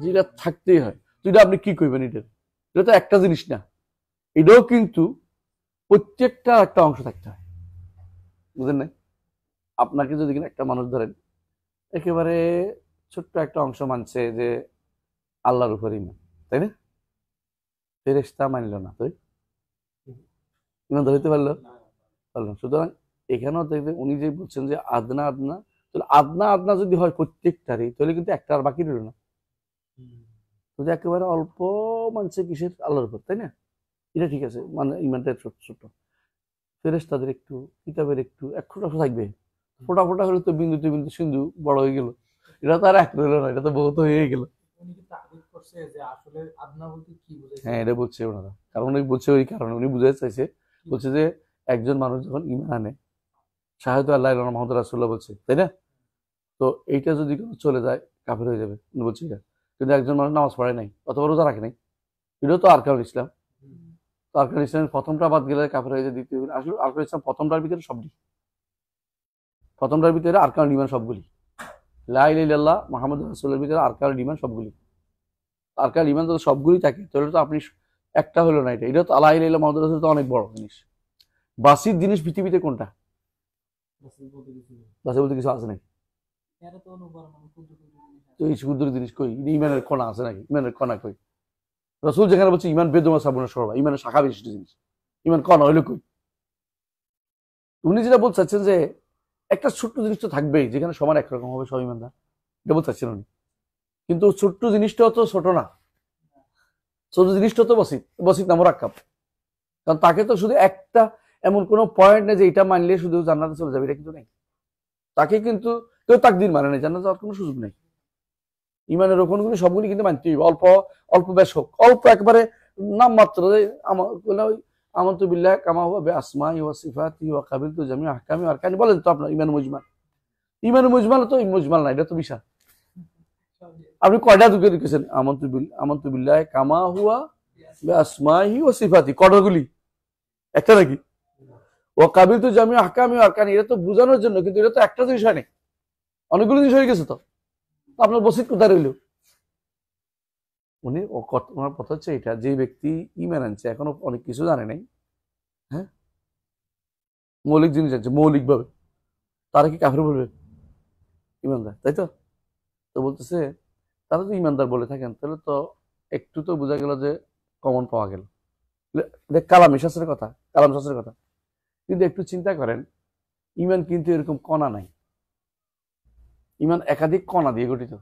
যেটা থাকতেই হয়। তো এটা আপনি কি কইবেন? এটা তো একটা জিনিস না, এটাও কিন্তু প্রত্যেকটা একটা অংশ থাকতে হয়, বুঝলেন না? আপনাকে যদি একটা মানুষ ধরেন একেবারে ছোট্ট একটা অংশ মানছে যে আল্লাহর উপর ঈমান, তাই না? ফেরেশতা মানল না, তাই ঈমান ধরতে পারলো? সুতরাং এখানেও দেখবেন উনি যে বলছেন যে আদনা আদনা, তাহলে আদনা আদনা যদি হয় প্রত্যেকটারই, তাহলে কিন্তু একটা আর বাকি রইল না। যদি একেবারে অল্প মানছে কিসের? আল্লাহর উপর, তাই না? এটা ঠিক আছে, মানে ঈমানটা ছোট ছোট। ফেরেশতাদের একটু, কিতাবের একটু, এক ফোঁটা থাকবে। ফোঁটা ফোঁটা হলে তো বিন্দুতে বিন্দু সিন্ধু বড় হয়ে গেল। এটা তো আর এক রইল না, এটা তো বহুত হয়ে গেল। হ্যাঁ, এটা বলছে ওনারা, কারণ উনি বলছে ওই কারণে, উনি বুঝাতে চাইছে, বলছে যে একজন মানুষ যখন ঈমান আনে, শাহাদাতু আল্লা ইলাহা ইল্লাল্লাহ মুহাম্মাদুর রাসূলুল্লাহ বলছে, তাই না? তো এইটা যদি চলে যায় কাফের হয়ে যাবে, উনি বলছে এটা। কিন্তু একজন মানুষ নামাজ পড়ে নাই অথবা রোজা রাখে নাই, এটাও তো আরকানুল ইসলাম। তো আরকানুল ইসলামের প্রথমটা বাদ গেলে কাফের হয়ে যায়, দ্বিতীয় আসলে আরকানুল ইসলাম প্রথমটার ভিতরে সবটি, প্রথমটার ভিতরে আরকানুল ঈমান সবগুলি, লা ইলাহা ইল্লাল্লাহ মুহাম্মাদুর রাসূলুল্লাহর ভিতরে আরকানুল ঈমান সবগুলি। আরকানুল ঈমান যদি সবগুলি থাকে তাহলে তো আপনি একটা হলো না, এটা তো লা ইলাহা ইল্লাল্লাহ মুহাম্মাদুর রাসূলুল্লাহ তো অনেক বড় জিনিস। বাসির জিনিস পৃথিবীতে কোনটা? বাসি বলতে কিছু আছে নাকি? তো এই ক্ষুদ্র জিনিস কই? ঈমানের কণা আছে নাকি? ঈমানের কণা কই? রাসূল যেখানে বলছে ঈমান বেদমা সাবুনা সরবা, ঈমানের শাখা বিশিষ্ট জিনিস, ঈমান কণা হইলো কই? উনি যেটা বলতে চাচ্ছেন যে একটা ছোট্ট জিনিস তো থাকবেই, যেখানে সমান একরকম হবে সব ঈমানদার, এটা বলতে চাচ্ছেন উনি। কিন্তু ছোট্ট জিনিসটাও তো ছোট না, ছোট জিনিসটা তো বসিত না মুরাক্কাব। কারণ তাকে তো শুধু একটা এমন কোনো পয়েন্ট নেই যে এটা মানলে শুধু জান্নাতে চলে যাবে, এটা কিন্তু নেই। তাকে কিন্তু কেউ তাকদীর মানে নেই, জান্নাতে যাওয়ার কোনো সুযোগ নেই। ঈমানের রোকনগুলি সবগুলি কিন্তু মানতে হবে, অল্প অল্প বেশ হোক, অল্প একবারে নামমাত্র। আমানতু বিল্লাহি কামা হুয়া বিআসমাইহি ওয়া সিফাতিহি ওয়া কাবিলতু জামিআ আহকামি ওয়া আরকানি, বলেন তো আপনার ঈমান মুজমাল। ঈমান মুজমাল তো মুজমাল না, এটা তো বিশাল। আপনি কয়টা দুঃখে লিখেছেন? আমানতু বিল্লাহি কামা হুয়া বিআসমাইহি ওয়া সিফাতিহি, কটাগুলি? একটা নাকি? ওয়া কাবিলতু জামিআ আহকামি ওয়া আরকানি, এটা তো বোঝানোর জন্য, কিন্তু এটা তো একটা জিনিস হয় নাই, অনেকগুলো জিনিস হয়ে গেছে। তো আপনার বসিত কোথায় রইল? ওনার কথা হচ্ছে এটা, যে ব্যক্তি ঈমান আনছে এখনো অনেক কিছু জানে নাই, হ্যাঁ, মৌলিক জিনিস আছে মৌলিক ভাবে, তারা কি কাফের বলবে? ঈমানদার, তাই তো? তো বলতেছে তারা তো ঈমানদার বলে থাকেন, তাহলে তো একটু তো বোঝা গেল যে কমন পাওয়া গেল। কালামী শাস্ত্রের কথা, কালাম শাস্ত্রের কথা। কিন্তু একটু চিন্তা করেন, ঈমান কিন্তু এরকম কণা নাই, ঈমান একাধিক কণা দিয়ে গঠিত,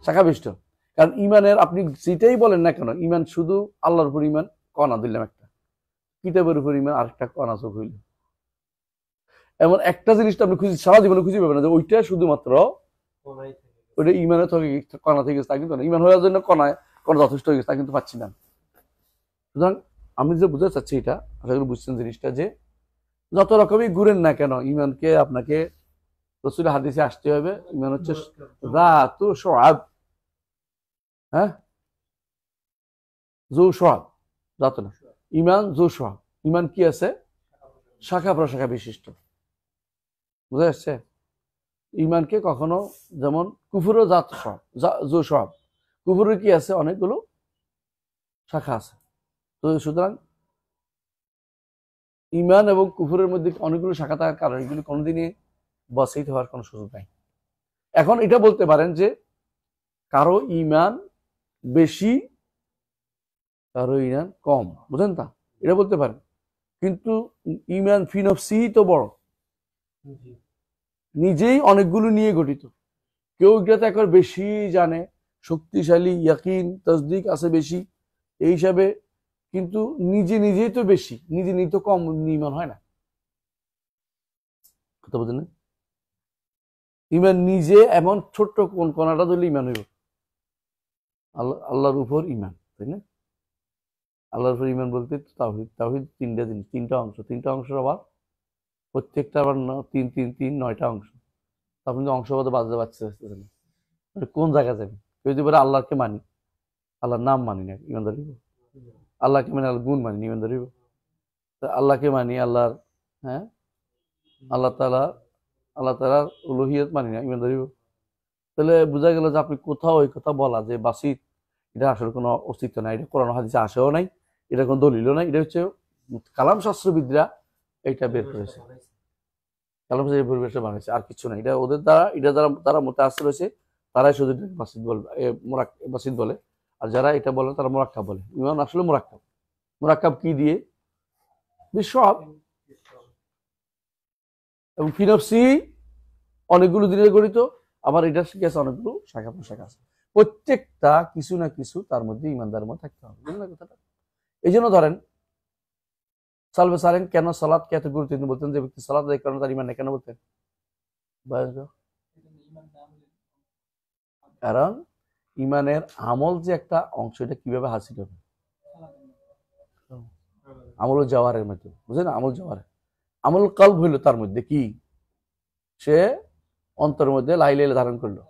শাখাবিষ্ট। কারণ ঈমানের আপনি যেটাই বলেন না কেন, ঈমান শুধু আল্লাহর উপর ঈমান কণা দিলাম একটা, কিতাবের উপর ঈমান আরেকটা কণা চোখ হইল, এমন একটা জিনিসটা আপনি খুঁজে সারা জীবনে খুঁজে পাবেন না যে ওইটা শুধুমাত্র ওইটা ইমানের থেকে কণা থেকে গেছে তা কিন্তু না। ইমান হওয়ার জন্য কণা যথেষ্ট হয়ে গেছে তা কিন্তু পাচ্ছি না। সুতরাং আমি যে বুঝতে চাচ্ছি এটা আশা করি বুঝছেন জিনিসটা, যে যত রকমই ঘুরেন না কেন ইমানকে আপনাকে রাসূলের হাদিসে আসতে হবে। ইমান হচ্ছে যাতু শুআব, হ্যাঁ, যু শুআব, যাতু না, ইমান যু শুআব। ইমান কি আছে? শাখা প্রশাখা বিশিষ্ট। বুঝা যাচ্ছে? ইমানকে কখনো যেমন কুফুরও জাত সব যু সব, কুফুরের কি আছে? অনেকগুলো শাখা আছে। তো সুতরাং ইমান এবং কুফুরের মধ্যে অনেকগুলো শাখা থাকার কারণে এগুলো কোনোদিনই বাসিত হওয়ার কোনো সুযোগ নাই। এখন এটা বলতে পারেন যে কারো ইমান বেশি, কারো ইমান কম, বুঝেন তা? এটা বলতে পারেন, কিন্তু ইমান ফিনফসি তো বড়, নিজেই অনেকগুলো নিয়ে গঠিত। কেউ এটাতে একবার বেশি জানে, শক্তিশালী ইয়াকিন তাসদিক আছে বেশি এই হিসাবে, কিন্তু নিজেই তো বেশি, নিজে তো কম ইমান হয় না। কথা বুঝলেন না? ইমান নিজে এমন ছোট্ট কোন কোনাটা ধরলে ইমান হইব আল্লাহর উপর ইমান, তাই না? আল্লাহর উপর ইমান বলতে তাওহীদ, তাওহীদ তিনটা জিনিস, তিনটা অংশ আবার প্রত্যেকটা আবার তিন তিন তিন 9টা অংশ। আপনি অংশ মতো বাজতে পারছেন কোন জায়গায় যাবেন? কেউ যদি বলে আল্লাহকে মানি, আল্লাহর নাম মানি না, ইমানদারি হইব? আল্লাহকে মানি, আল্লাহর গুণ মানি, ইমানদারি হইব? আল্লাহকে মানি, আল্লাহর, হ্যাঁ, আল্লাহ তাআলার উলুহিয়ত মানি না, ইমানদারি হইব? তাহলে বোঝা গেল যে আপনি কোথাও ওই কথা বলা যে বাসিত, এটা আসলে কোনো অস্তিত্ব নাই, এটা কোরআন হাদিসে আসেও নাই, এটা কোনো দলিলও নাই। এটা হচ্ছে কালাম শাস্ত্রবিদরা এটা বের করেছে, কালাম শাস্ত্রের পরিবেশটা বানাইছে, আর কিছু নাই। এটা ওদের দ্বারা, এটা দ্বারা তারা মুতাআসসির হয়েছে, তারাই শুধু বাসিত বলবে, বাসিত বলে। আর যারা এটা বলে তারা মুরাক্কাব বলে। ইমান আসলে মুরাক্কাব। মুরাক্কাব কি দিয়ে? বিশ্বব এবং ফিনফসি অনেকগুলো দিনের গঠিত, আবার এটা শিখে আছে অনেকগুলো শাখা প্রশাখা আছে। প্রত্যেকটা কিছু না কিছু তার মধ্যে ইমানদারের মধ্যে থাকতে হবে, বুঝলেন কথাটা? এই জন্য ধরেন সালবে সালেন কেন সালাদকে এত গুরুত্ব বলতেন, যে ব্যক্তি সালাদ আদায় করেন তার ইমান নেই, কেন বলতেন? কারণ ইমানের আমল যে একটা অংশ, এটা কিভাবে হাসিল হবে? আমল জাওয়ারের মধ্যে, বুঝলেন? আমল জাওয়ারে, আমল কলব হইল তার মধ্যে কি, সে অন্তরের মধ্যে লা ইলাহা ইল্লাল্লাহ ধারণ করলো।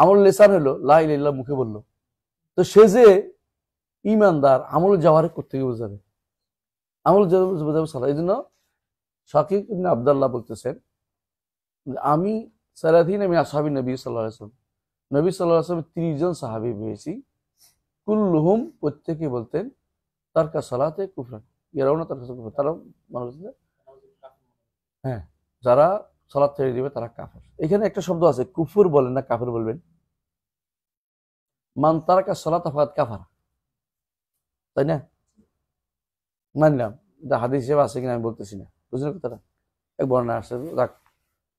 আমল লিসান হইলো লা ইলাহা ইল্লাল্লাহ মুখে বললো। তো সে যে ইমানদার, আমল জাওয়ারে করতে গিয়ে বোঝাবে, আমল বোঝাবে সালাহ। এই জন্য শাকিক ইবনে আব্দুল্লাহ বলতেছেন, আমি সালাথিন আমি আসহাবিন নবী সাল্লাল্লাহু আলাইহি ওয়াসাল্লাম, নবী সাল্লাল্লাহু আলাইহি ওয়াসাল্লাম 30 জন সাহাবী পেয়েছি, কুল্লুহুম প্রত্যেকে বলতেন তারকা সালাতে কুফরান, ইয়ারাউনা তারকা কুফরান, তারা মনে করছে হ্যাঁ, যারা সালাত ছেড়ে দিবে তারা কাফের। এখানে একটা শব্দ আছে, কুফর বলেন না কাফের বলবেন। মান তারাকা সালাতা ফাকাদ কাফার, তাই না? মানলাম এটা হাদিস হিসেবে আছে কিনা আমি বলতেছি না, বুঝলেন কথাটা? এক বর্ণনা আসছে রাখ,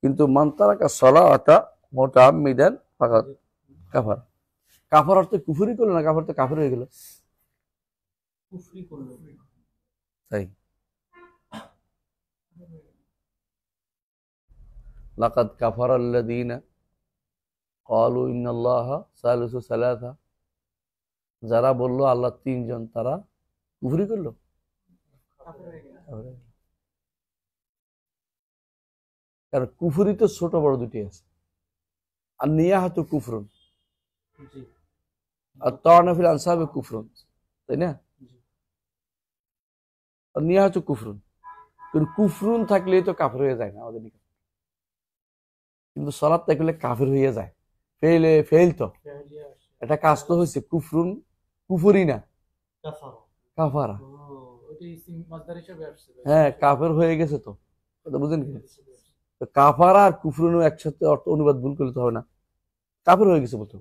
কিন্তু মান তারাকা সালাতা মুতাআম্মিদান ফাকাদ কাফার। কাফার অর্থে কুফরি করলো না, কাফার তো কাফের হয়ে গেল, তাই লাকাদ কাফারাল্লাযীনা ক্বালু ইন্নাল্লাহা সালিসু সালাসা, যারা বললো আল্লাহ 3 জন, তারা কুফরি করলো। কারণ কুফরি তো ছোট বড় দুটি আছে, আর নিয়াহাতু কুফরুন, আর তাওয়ানা ফিল আনসাবে কুফরুন, তাই না? আর নিয়াহাতু কুফরুন, কিন্তু কুফরুন থাকলেই তো কাফের হয়ে যায় না আমাদের নিকট, কিন্তু সালাত থাকলে কাফের হয়ে যায়। ফেল তো এটা কাজ তো হয়েছে, কুফরুন কুফরি না, কাফারা, হ্যাঁ কাফের হয়ে গেছে তো, বুঝলেন কি? কাফারা আর কুফরুন একসাথে অর্থ অনুবাদ ভুল করলে তো হবে না, কাফের হয়ে গেছে বলতো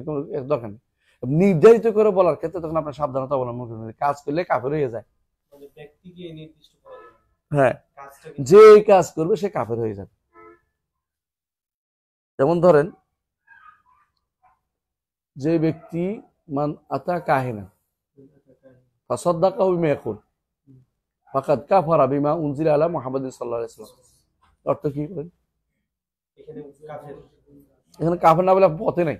কোনো দরকার নেই। নির্ধারিত করে বলার ক্ষেত্রে তখন আপনার সাবধানতা অবলম্বন করবেন, কাজ করলে কাফের হয়ে যায়, হ্যাঁ, যে কাজ করবে সে কাফের হয়ে যাবে। যেমন ধরেন যে ব্যক্তি মান আতা কাহিনা ফাসাদ্দাকাহু বিমা ইয়াকুল ফাকাদ কাফারা বিমা উনজিলা আলা মুহাম্মাদিন সাল্লাল্লাহু আলাইহি ওয়াসাল্লাম, অর্থ কি বলেন? এখানে কাফের এখানে কাফের না বলে আপনি পথে নাই,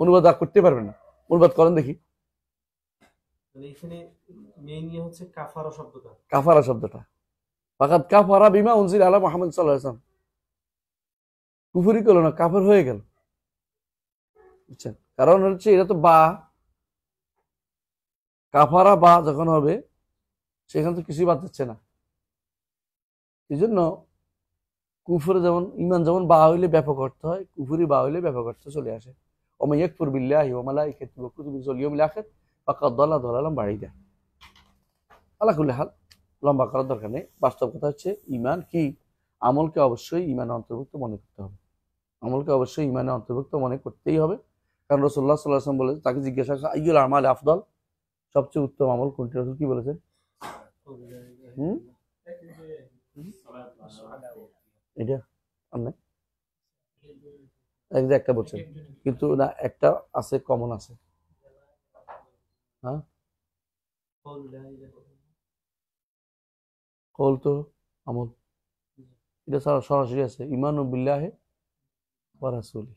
অনুবাদ আর করতে পারবেন না। অনুবাদ করেন দেখি। মানে এখানে মেইন ইয়ে হচ্ছে কাফারা শব্দটা। কাফারা শব্দটা ফাকাদ কাফারা বিমা উনজিলা আলা মুহাম্মদ সাল্লাল্লাহু আলাইহি ওয়াসাল্লাম, কুফরি করলো না, কাফের হয়ে গেল। বুঝছেন? কারণ হচ্ছে এটা তো বা, কাফারা বা যখন হবে সেখানে তো কিছুই বাদ যাচ্ছে না। এই জন্য কুফরে যেমন ইমান যেমন বা হইলে ব্যাপক অর্থ হয়, কুফরি বা হইলে ব্যাপক অর্থ চলে আসে। ওয়া ইয়াকফুর বিল্লাহি ওয়া মালাইকাতিহি ওয়া কুতুবিহি ওয়াল ইয়াউমিল আখির ফাকাদ দাল্লা দালালান বাঈদা। আলা কুল্লি হাল, লম্বা করার দরকার নেই। বাস্তব কথা হচ্ছে ইমান কি, আমলকে অবশ্যই ইমানের অন্তর্ভুক্ত মনে করতে হবে। আমলকে অবশ্যই ইমানের অন্তর্ভুক্ত মনে করতেই হবে। কারণ রাসূলুল্লাহ সাল্লাল্লাহু আলাইহি ওয়াসাল্লাম বলে, তাকে জিজ্ঞাসা করা আইয়ুল আমাল আফদল, সবচেয়ে উত্তম আমল কোনটি? রাসূল কি বলেছেন? হুম, এটা আর নাই, এক যে একটা বলছেন, কিন্তু না একটা আছে, কমন আছে। হ্যাঁ, কল তো আমল, এটা সরাসরি আছে ইমানু বিল্লাহি ওয়া রাসূলি।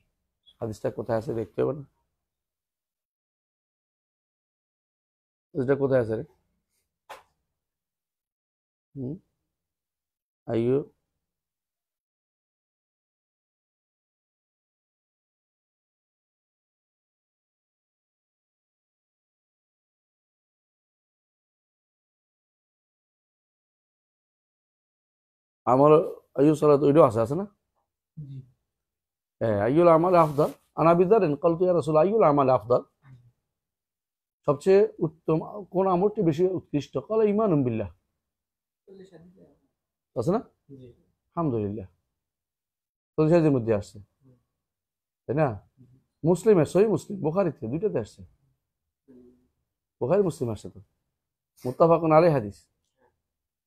হাদিসটা কোথায় আছে দেখতে হবে না? এটা কোথায় আছে রে? আইয়ু আমার আইয়ু সালাত ওইটাও আছে, আছে না? হ্যাঁ, আইয়ুল আমাল আফদল, আনা বিদারিন ক্বালতু ইয়া রাসূল আইয়ুল আমাল আফদল, সবচেয়ে উত্তম কোন আমলটি বেশি উৎকৃষ্ট? ক্বালা ঈমানুম বিল্লাহ, আছে না? আলহামদুলিল্লাহ, সহিহের মধ্যে আসছে, তাই না? মুসলিমে, সহিহ মুসলিম, বুখারীতে, দুইটাতে আসছে। বুখারী মুসলিম আসছে তো, মুত্তাফাকুন আলাইহি হাদিস।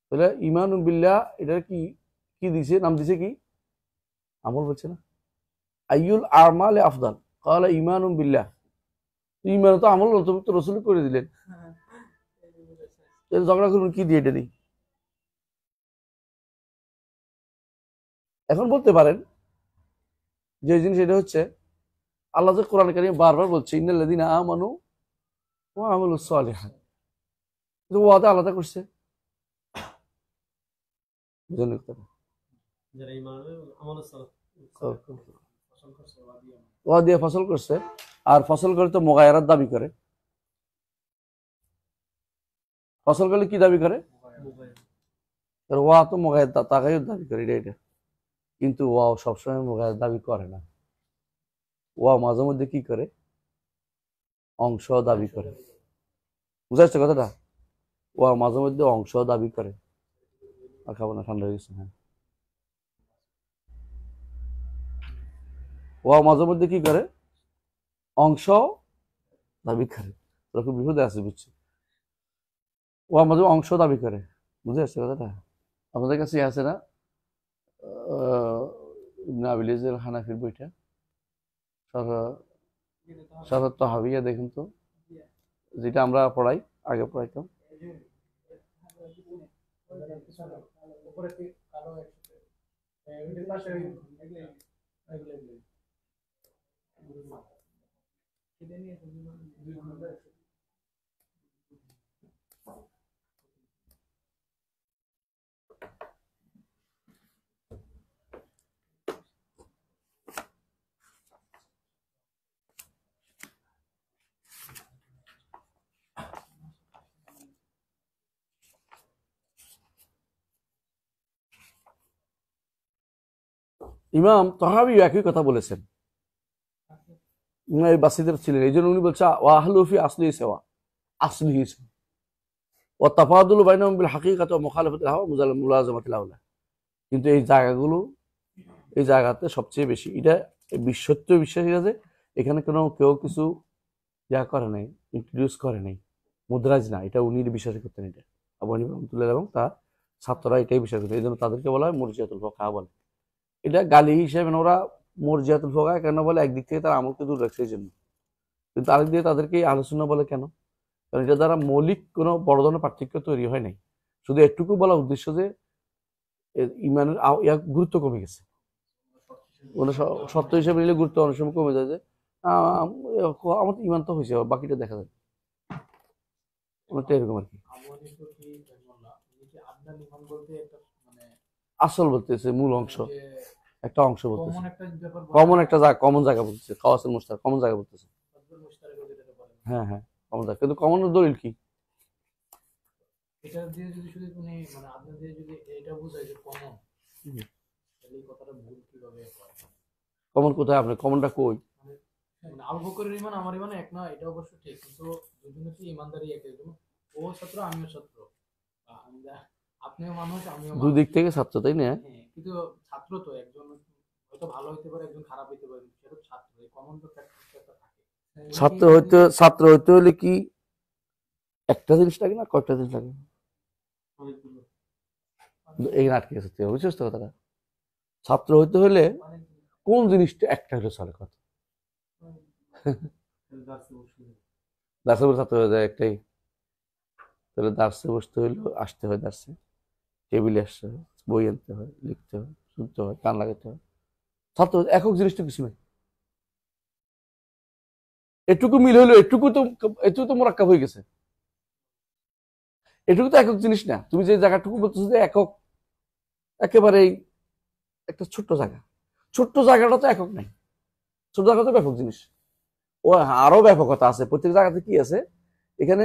তাহলে ঈমানুম বিল্লাহ এটা কি কি দিছে, নাম দিছে কি? আমল বলছে না? আইয়ুল আমালে আফদল ক্বালা ঈমানুম বিল্লাহ, ঈমান তো আমল অন্তর্ভুক্ত, রাসূল করে দিলেন। এর ঝগড়া করবেন কি দিয়ে? এটা দিই। এখন বলতে পারেন যে জিনিস এটা হচ্ছে আল্লাহ যে কোরআন কারীমে বারবার বলছে ইন্নাল্লাযীনা আমানু ওয়া আমিলুস সালিহাত, কিন্তু ওয়াদা আলাদা করছে। বুঝলেন কথাটা? যারা ঈমান আমল সালাত ফসল করছে ওয়া দিয়ে ফসল করছে, আর ফসল করে তো মুগায়রাত দাবি করে। ফসল করলে কি দাবি করে? আর ওয়া তো মুগায়রাত তাগায়ুর দাবি করে, এটা। কিন্তু ওয়াও সবসময় মুগায়রাত দাবি করে না। ওয়া মাঝে মধ্যে কি করে? অংশ দাবি করে। বুঝা যাচ্ছে কথাটা? ওয়া মাঝে মধ্যে অংশ দাবি করে। আর খাবো না, ঠান্ডা হয়ে গেছে। হ্যাঁ, ওয়া মাঝে মধ্যে কি করে? অংশ দাবি করে। তোরা খুব বিপদে আছে, বুঝছি। ওয়া মাঝে অংশ দাবি করে। বুঝে আসছে কথাটা? আমাদের কাছে আছে না ইবনে আবিল ইজের হানাফির বইটা, শরহ তাহাবিয়া, দেখুন তো, যেটা আমরা পড়াই, আগে পড়াইতাম। ইমাম তাহাবী একই কথা বলেছেন, এই বাসিদের ছিলেন। এই জন্য উনি বলছে ওয়া আহলু ফি আসলিহি সাওয়া, আসলিহি সাওয়া, ওয়া তাফাদুলু বাইনাহুম বিল হাকিকাতি ওয়া মুখালাফাতিল হাওয়া মুলাযামাতিল আওলা। কিন্তু এই জায়গাগুলো, এই জায়গাতে সবচেয়ে বেশি এটা সত্য বিশ্বাসী আছে, এখানে কেউ কিছু ইয়া করে নাই, ইন্ট্রোডিউস করে নাই, মুদ্রাজ না, এটা উনি বিশ্বাস করতেন। এটা আবু হানিফা রাহমাতুল্লাহ এবং তার ছাত্ররা এটাই বিশ্বাস করতেন। এই জন্য তাদেরকে বলা হয় মুরজিয়াতুল ফুকাহা বলে। এটা গালি হিসেবে ওরা মুরজিয়াতুল ফুকাহা কেন বলে? একদিক থেকে তার আমলকে দূর রাখছে এই জন্য, কিন্তু আরেক দিকে তাদেরকে আহলে সুন্নাহ বলে কেন? কারণ এটা দ্বারা মৌলিক কোনো বড় ধরনের পার্থক্য তৈরি হয় নাই। শুধু এটুকু বলা উদ্দেশ্য যে ইমানের গুরুত্ব কমে গেছে। মানে শর্ত হিসেবে নিলে গুরুত্ব অনেক সময় কমে যায় যে আমার তো ইমান তো হয়েছে, বাকিটা দেখা যায়, অনেকটা এরকম আর কি। আসল বলতেছে, মূল অংশ, একটা অংশ বলতেছে, কমন একটা জায়গা, কমন জায়গা বলতেছে, খাওয়াসের মুস্তার কমন জায়গা বলতেছে। হ্যাঁ হ্যাঁ, কমন জায়গা, কিন্তু কমনের দলিল কি? এটা দিয়ে যদি শুধু মানে আপনার দিয়ে যদি এটা বোঝায় যে কমন, তাহলে এই কথাটা ভুল কিভাবে হয়? কমন কোথায়? আপনি কমনটা কই? মানে আবু বকরের ইমান আমার ইমান এক না, এটা অবশ্য ঠিক, কিন্তু দুজনের কি ইমানদারি এক? একজন ও ছাত্র আমিও ছাত্র, আমরা আপনিও মানুষ আমিও দুই দিক থেকে ছাত্র, তাই না? হ্যাঁ, কিন্তু ছাত্র তো একজন হয়তো ভালো হইতে পারে, একজন খারাপ হইতে পারে, সেটা ছাত্র, এই কমন তো ফ্যাক্টরটা থাকে। ছাত্র হইতে হলে কি একটা জিনিস লাগে না, কয়েকটা জিনিস লাগে? এই আটকে গেছে, তুই বুঝছিস তো কথাটা? ছাত্র হইতে হলে কোন জিনিসটা একটা হলে চলে কথা? দার্সে বসে ছাত্র হয়ে যায় একটাই, তাহলে দার্সে বসতে হইলেও আসতে হয়, দার্সে টেবিলে আসতে হয়, বই আনতে হয়, লিখতে হয়, শুনতে হয়, কান লাগাতে হয়। ছাত্র একক জিনিসটা কিছু নাই। এটুকু মিল হইলো, এটুকু তো মোরাক্কাব হয়ে গেছে। এটুকু তো একক জিনিস না। তুমি যে জায়গাটুকু বলতেছো যে একক, একেবারেই একটা ছোট্ট জায়গা, ছোট্ট জায়গাটা তো একক নাই, ছোট জায়গা তো ব্যাপক জিনিস। ও আরো ব্যাপকতা আছে, প্রত্যেক জায়গাতে কি আছে এখানে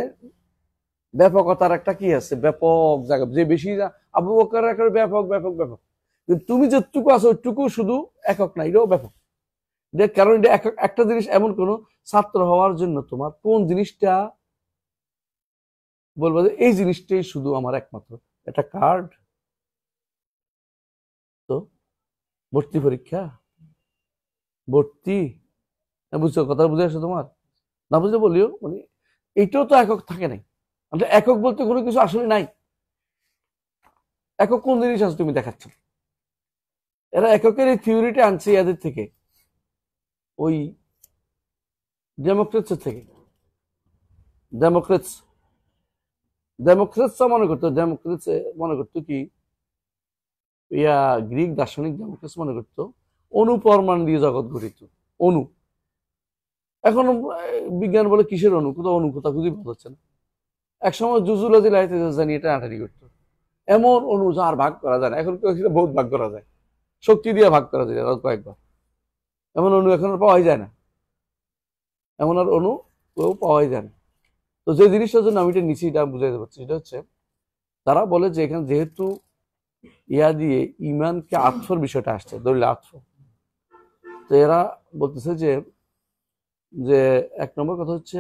ব্যাপকতার একটা কি আছে, ব্যাপক জায়গা যে বেশি আবু বকর একটা ব্যাপক ব্যাপক ব্যাপক, কিন্তু তুমি যেটুকু আছো ওইটুকু শুধু একক না, এটাও ব্যাপক। কারণ এটা একটা জিনিস এমন কোন ছাত্র হওয়ার জন্য তোমার কোন জিনিসটা বলবো যে এই জিনিসটাই শুধু আমার একমাত্র, একটা কার্ড তো, ভর্তি পরীক্ষা, ভর্তি, বুঝছো কথা বুঝে আসো তোমার? না বুঝলে বলিও, মানে এইটাও তো একক থাকে নাই। মানে একক বলতে কোনো কিছু আসলে নাই। একক কোন জিনিস আছে তুমি দেখাচ্ছ? এরা এককের এই থিওরিটা আনছে এদের থেকে, ওই ডেমোক্রেটস থেকে। ডেমোক্রেটস মনে করতো কি, গ্রিক দার্শনিক ডেমোক্রেটস মনে করতো অনুপরমাণ দিয়ে জগৎ গঠিত। অনু, এখন বিজ্ঞান বলে কিসের অনু, কোথাও অনু কোথাও খুঁজে পাওয়া যাচ্ছে না। একসময় জুজুলাজি লাইতে জানি এটা আটারি করতো, এমন অনু যার ভাগ করা যায় না। এখন বহুত ভাগ করা যায়, শক্তি দিয়ে ভাগ করা যায় কয়েকবার। এমন অনু এখন আর পাওয়াই যায় না, এমন আর অনু কেউ পাওয়াই যায় না। তো যে জিনিসটার জন্য আমি এটা নিচে এটা বুঝাইতে পারছি, সেটা হচ্ছে তারা বলে যে এখানে যেহেতু দিয়ে ইমানকে আত্মর বিষয়টা আসছে, দলিল আত্ম, তো এরা বলতেছে যে যে এক নম্বর কথা হচ্ছে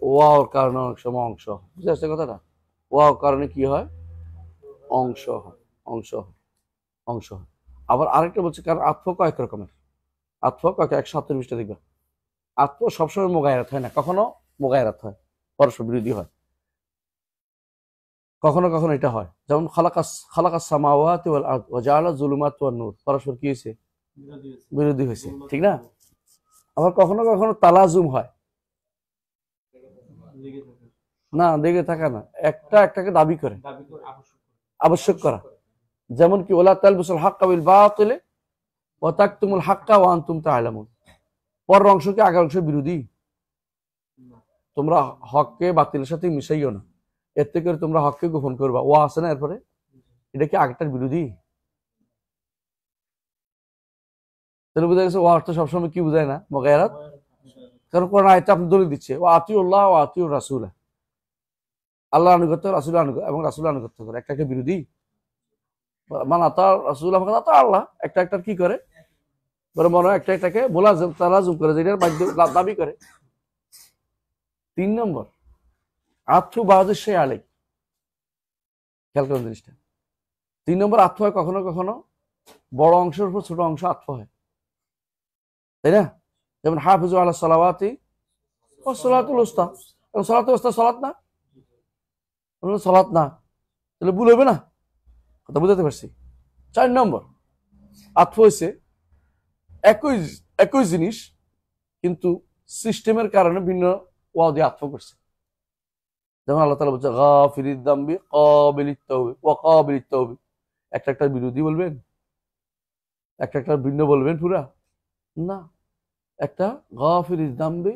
ওয়াওর কারণে অনেক সময় অংশ, বুঝে আসছে কথাটা? ওয়াও কারণে কি হয়? অংশ হয়, অংশ হয়, অংশ হয়। আবার আরেকটা বলছে, কারণ আত্ম কয়েক রকমের, আত্ম কয়েক 128টা দেখবে। আত্ম সবসময় মোগায়রাত হয় না, কখনো মোগায়রাত হয়, পরস্পর বিরোধী হয়, কখনো কখনো এটা হয়। যেমন খালাকাস সামাওয়াতি ওয়াল আরদ ওয়া জাআলা যুলুমাত ওয়ান নূর, পরস্পর কি হয়েছে? বিরোধী হয়েছে, ঠিক না? আবার কখনো কখনো তালাজুম হয়, না দেখে থাকা না, একটা একটাকে দাবি করে, আবশ্যক করা। যেমন কি ওয়ালা তালবিসুল হাক্কা বিল বাতিল ওয়া তাকতুমুল হাক্কা ওয়া আনতুম তা'লামুন, পরের অংশ কি আগের অংশ বিরোধী? তোমরা হককে বাতিলের সাথে মিশাইও না, এর থেকে তোমরা হককে গোপন করবা, ওয়া আছে না এরপরে, এটা কি আগেরটার বিরোধী? তাহলে বোঝা গেছে ওয়া অর্থ সবসময় কি বোঝায় না? মুগায়রাত। কারণ কোরআন আয়াতে আপনি দলিল দিচ্ছে ওয়া আতিউল্লাহ ওয়া আতিউর রাসূলা, আল্লাহ আনুগত্য, রাসূল আনুগত্য এবং রাসূল আনুগত্য করে, একটা একটা বিরোধী। মান আতা রাসূলা ফাকাদ আতা আল্লাহ, একটা একটা কি করে বড় মনে একটা একটাকে মোলাজিম তালাজুম করে, যেটার দাবি করে। 3 নম্বর আত্মু বাহাদুর সে আলেক, খেয়াল করেন জিনিসটা। 3 নম্বর আত্ম হয় কখনো কখনো বড় অংশের উপর ছোট অংশ আত্ম হয়, তাই না? যেমন হাফিজু আলা সালাওয়াতি ওয়াস সালাতুল উস্তা, এবং সালাতুল উস্তা সালাত না, সালাত না, তাহলে ভুল হবে না? কথা বুঝাতে পারছি? 4 নম্বর আত্ম হয়েছে একই একই জিনিস, কিন্তু সিস্টেমের কারণে ভিন্ন ওয়াও দিয়ে আত্ম করছে। যেমন আল্লাহ তাআলা বলছে গাফিরিদ যামবি কাবিলিত তাওবি ওয়া কাবিলিত তাওবি, একটা একটা বিরোধী বলবেন, একটা একটা ভিন্ন বলবেন পুরা? না, একটা গাফিরিদ যামবি,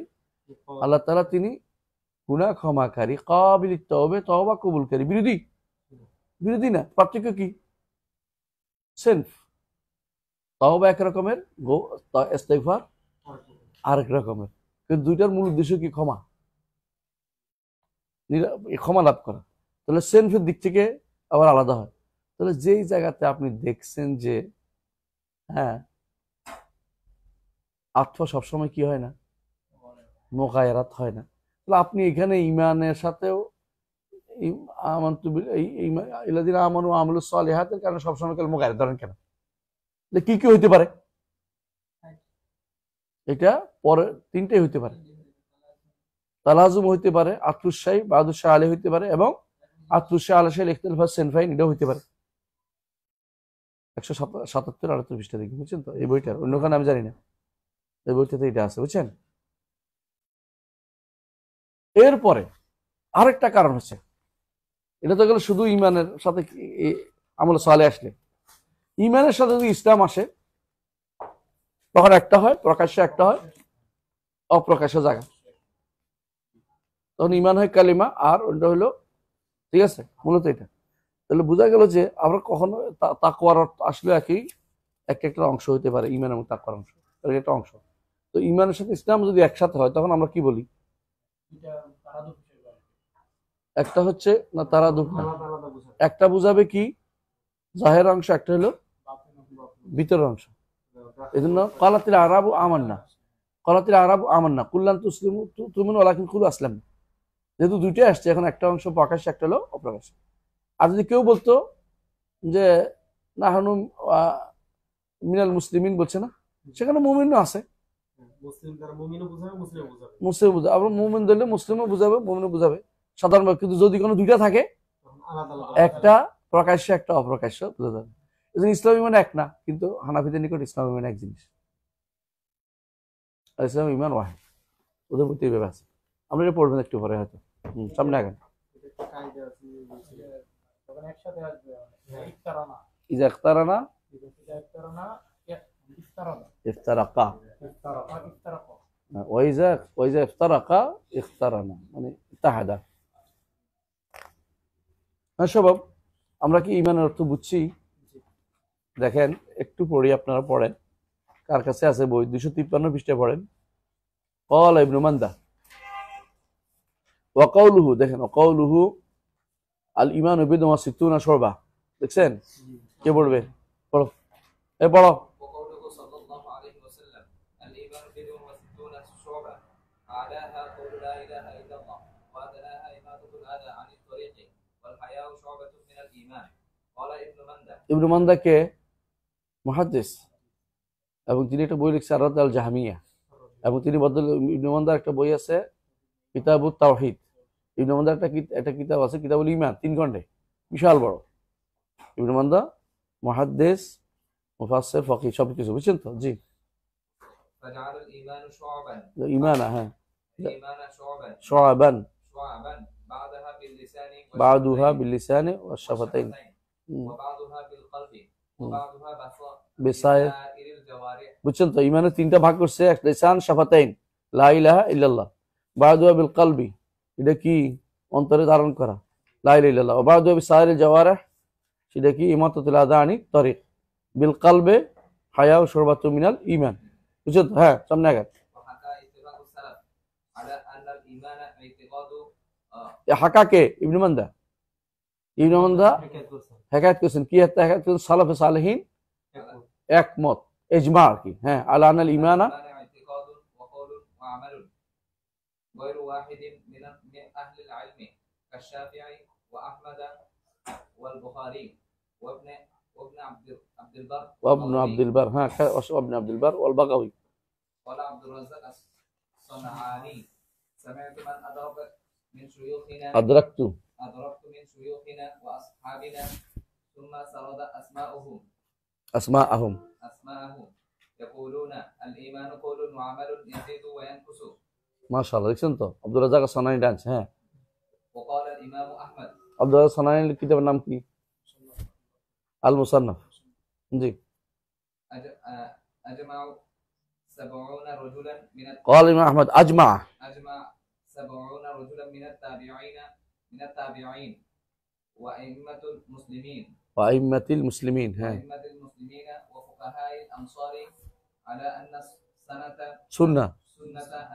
আল্লাহ তাআলা তিনি গুনাহ ক্ষমাকারী, কাবিলিত তাওবে তওবা কবুলকারী, বিরোধী? বিরোধী না, পার্থক্য কি? সেলফ তওবা এক রকমের, ইস্তেগফার আরেক রকমের, কিন্তু দুইটার মূল উদ্দেশ্য কি? ক্ষমা, ক্ষমা লাভ করা। তাহলে সেলফের দিক থেকে আবার আলাদা হয়। তাহলে যেই জায়গাতে আপনি দেখছেন যে হ্যাঁ আত্মা সবসময় কি হয় না, মোগায়রাত হয় না, তাহলে আপনি এখানে ইমানের সাথেও ইল্লাযীনা আমানু ওয়া আমিলুস সালিহাতের কারণে সবসময় কেন মোগায়রাত ধরেন কেন? কি কি হইতে পারে? এটা পরে তিনটাই হইতে পারে, তালাজুম হইতে পারে, আতরুশাই বাদুশাহ আলী হইতে পারে, এবং আতরুশাহ আলাশাই ইখতিলাফ সেনফাইন এটাও হইতে পারে। 177-78 পৃষ্ঠা দেখি, বুঝছেন তো? এই বইটার অন্যখানে আমি জানি না, এই বইটাতে এটা আছে, বুঝছেন? এরপরে আরেকটা কারণ হচ্ছে, এটা তো গেল শুধু ইমানের সাথে আমল সালে আসলে, ইমানের সাথে যদি ইসলাম আসে তখন একটা হয় প্রকাশ্যে, একটা হয় অপ্রকাশ্য জায়গা। তখন ইমান হয় কালিমা, আর ওটা হলো, ঠিক আছে, মূলত এটা। তাহলে বোঝা গেল যে আমরা কখনো তাকওয়ার আসলে একই, একটা অংশ হইতে পারে ইমান এবং তাকওয়ার অংশ, একটা অংশ। তো ইমানের সাথে ইসলাম যদি একসাথে হয় তখন আমরা কি বলি? একটা হচ্ছে না তারা দুঃখ, একটা বুঝাবে কি জাহের অংশ, একটা হলো ভিতরের অংশ। এই জন্য কালাতিল আরাবু আমান্না, কালাতিল আরাবু আমান্না কুল্লান তুসলিমু তুমিনু ওয়ালাকিন কুলু আসলাম, যেহেতু দুইটাই আসছে, এখন একটা অংশ প্রকাশ্যে, একটা হলো অপ্রকাশ্যে। আর যদি কেউ বলতো যে নাহানু মিনাল মুসলিমিন বলছে না, সেখানে মুমিনও আছে, মুসলিম বুঝাবে, আবার মুমিন ধরলে মুসলিমও বুঝাবে, মুমিনও বুঝাবে সাধারণভাবে। কিন্তু যদি কোনো দুইটা থাকে, একটা প্রকাশ্য একটা অপ্রকাশ্য, বুঝা যাবে। এই জন্য ইসলাম ইমান এক না, কিন্তু হানাফিদের নিকট ইসলাম ইমান এক জিনিস, আর ইসলাম ইমান ওয়াহিদ, ওদের প্রতি এইভাবে আছে। আমরা এটা পড়বেন একটু পরে হয়তো, সামনে আগান। ইজা ইখতারানা ইফতারাকা, ওয়াইজা ইফতারাকা ইখতারানা, মানে ইত্তাহাদা। হ্যাঁ স্বভাব, আমরা কি ইমানের অর্থ বুঝছি? দেখেন একটু পড়ি, আপনারা পড়েন, কার কাছে আছে বই 253 পৃষ্ঠায় পড়েন। ক্বালা ইবনু মান্দা ওয়া কাউলুহু, দেখেন ওয়াকাউলুহু আল ঈমানু বিদ'un ওয়া সিত্তুনা শু'বা, দেখছেন? কে পড়বে? পড়ো, এ পড়ো। وقوله صلى الله عليه وسلم الإيمان بضع وستون شعبة أعلاها قول لا إله إلا الله وأدناها إماطة الأذى عن الطريق والحياء شعبة من الإيمان قال ابن مندة। ইবনু মান্দাকে মুহাদ্দিস, এবং তিনি একটা বই লিখছেন আর-রাদ আল জাহমিয়া, এবং তিনি ইবনু মান্দার একটা বই আছে কিতাবুত তাওহীদ। ইবনু মান্দার একটা কিতাব আছে কিতাবুল ঈমান, 3 খণ্ডে, বিশাল বড়। ইবনু মান্দা মুহাদ্দিস, মুফাসসির, ফকিহ, সবকিছু, বুঝছেন তো? জি। فجعل الإيمان شعبا، ঈমান, হ্যাঁ, الإيمان شعبا শুআবান, شعبا بعضها باللسان বা'দুহা বিল-লিসানি ওয়াশ শাফাতাইন, وبعضها بالقلب وبعضها বিসাইর, بسائر الجوارح। বুঝছেন তো? ঈমানের 3টা ভাগ করছে, এক লিসান, শাফাতাইন, লা ইলাহা ইল্লাল্লাহ, বা'দুহা বিল কলবি, এটা কি অন্তরে ধারণ করা লা ইলাহা ইল্লাল্লাহ, ওয়া বা'দুহা বিসাইর জাওয়ারিহ, সেটা কি ইমাতাতুল আযা আনি তরিক, বিল কলবে হায়া ও শুরবাতু মিনাল ঈমান, বুঝছেন তো? হ্যাঁ, সামনে আগান। وحكى اتفاق السلف على أن الإيمان اعتقاد হাকাকে ইবনু মান্দা, ইবনু মান্দা হেকায়াত করছেন, কি হেকায়াত করছেন? সালাফে সালেহিন একমত, ইজমা আর কি, হ্যাঁ, আলা আনাল ঈমানা اعتقاد وقول وعمل غير واحد من أهل العلم كالشافعي وأحمد والبخاري وابن عبد البر وابن عبد البر، ها، وابن عبد البر والبغوي. قال عبد الرزاق الصنعاني سمعت من أدرك من شيوخنا أدركت من شيوخنا وأصحابنا ثم سرد أسماءهم يقولون الإيمان قول وعمل يزيد وينقص ما شاء الله, দেখছেন তো? আব্দুর রাজ্জাক সানাই ডান্স, হ্যাঁ। وقال الإمام أحمد আব্দুল সানাইর কিতাবের নাম কি? আল মুসান্নাফ। জি। أجمع 70 رجلا من قال الإمام أحمد أجمع أجمع 70 رجلا من التابعين وأئمة المسلمين وأئمة المسلمين وأئمة المسلمين وفقهاء الأمصار على أن سنة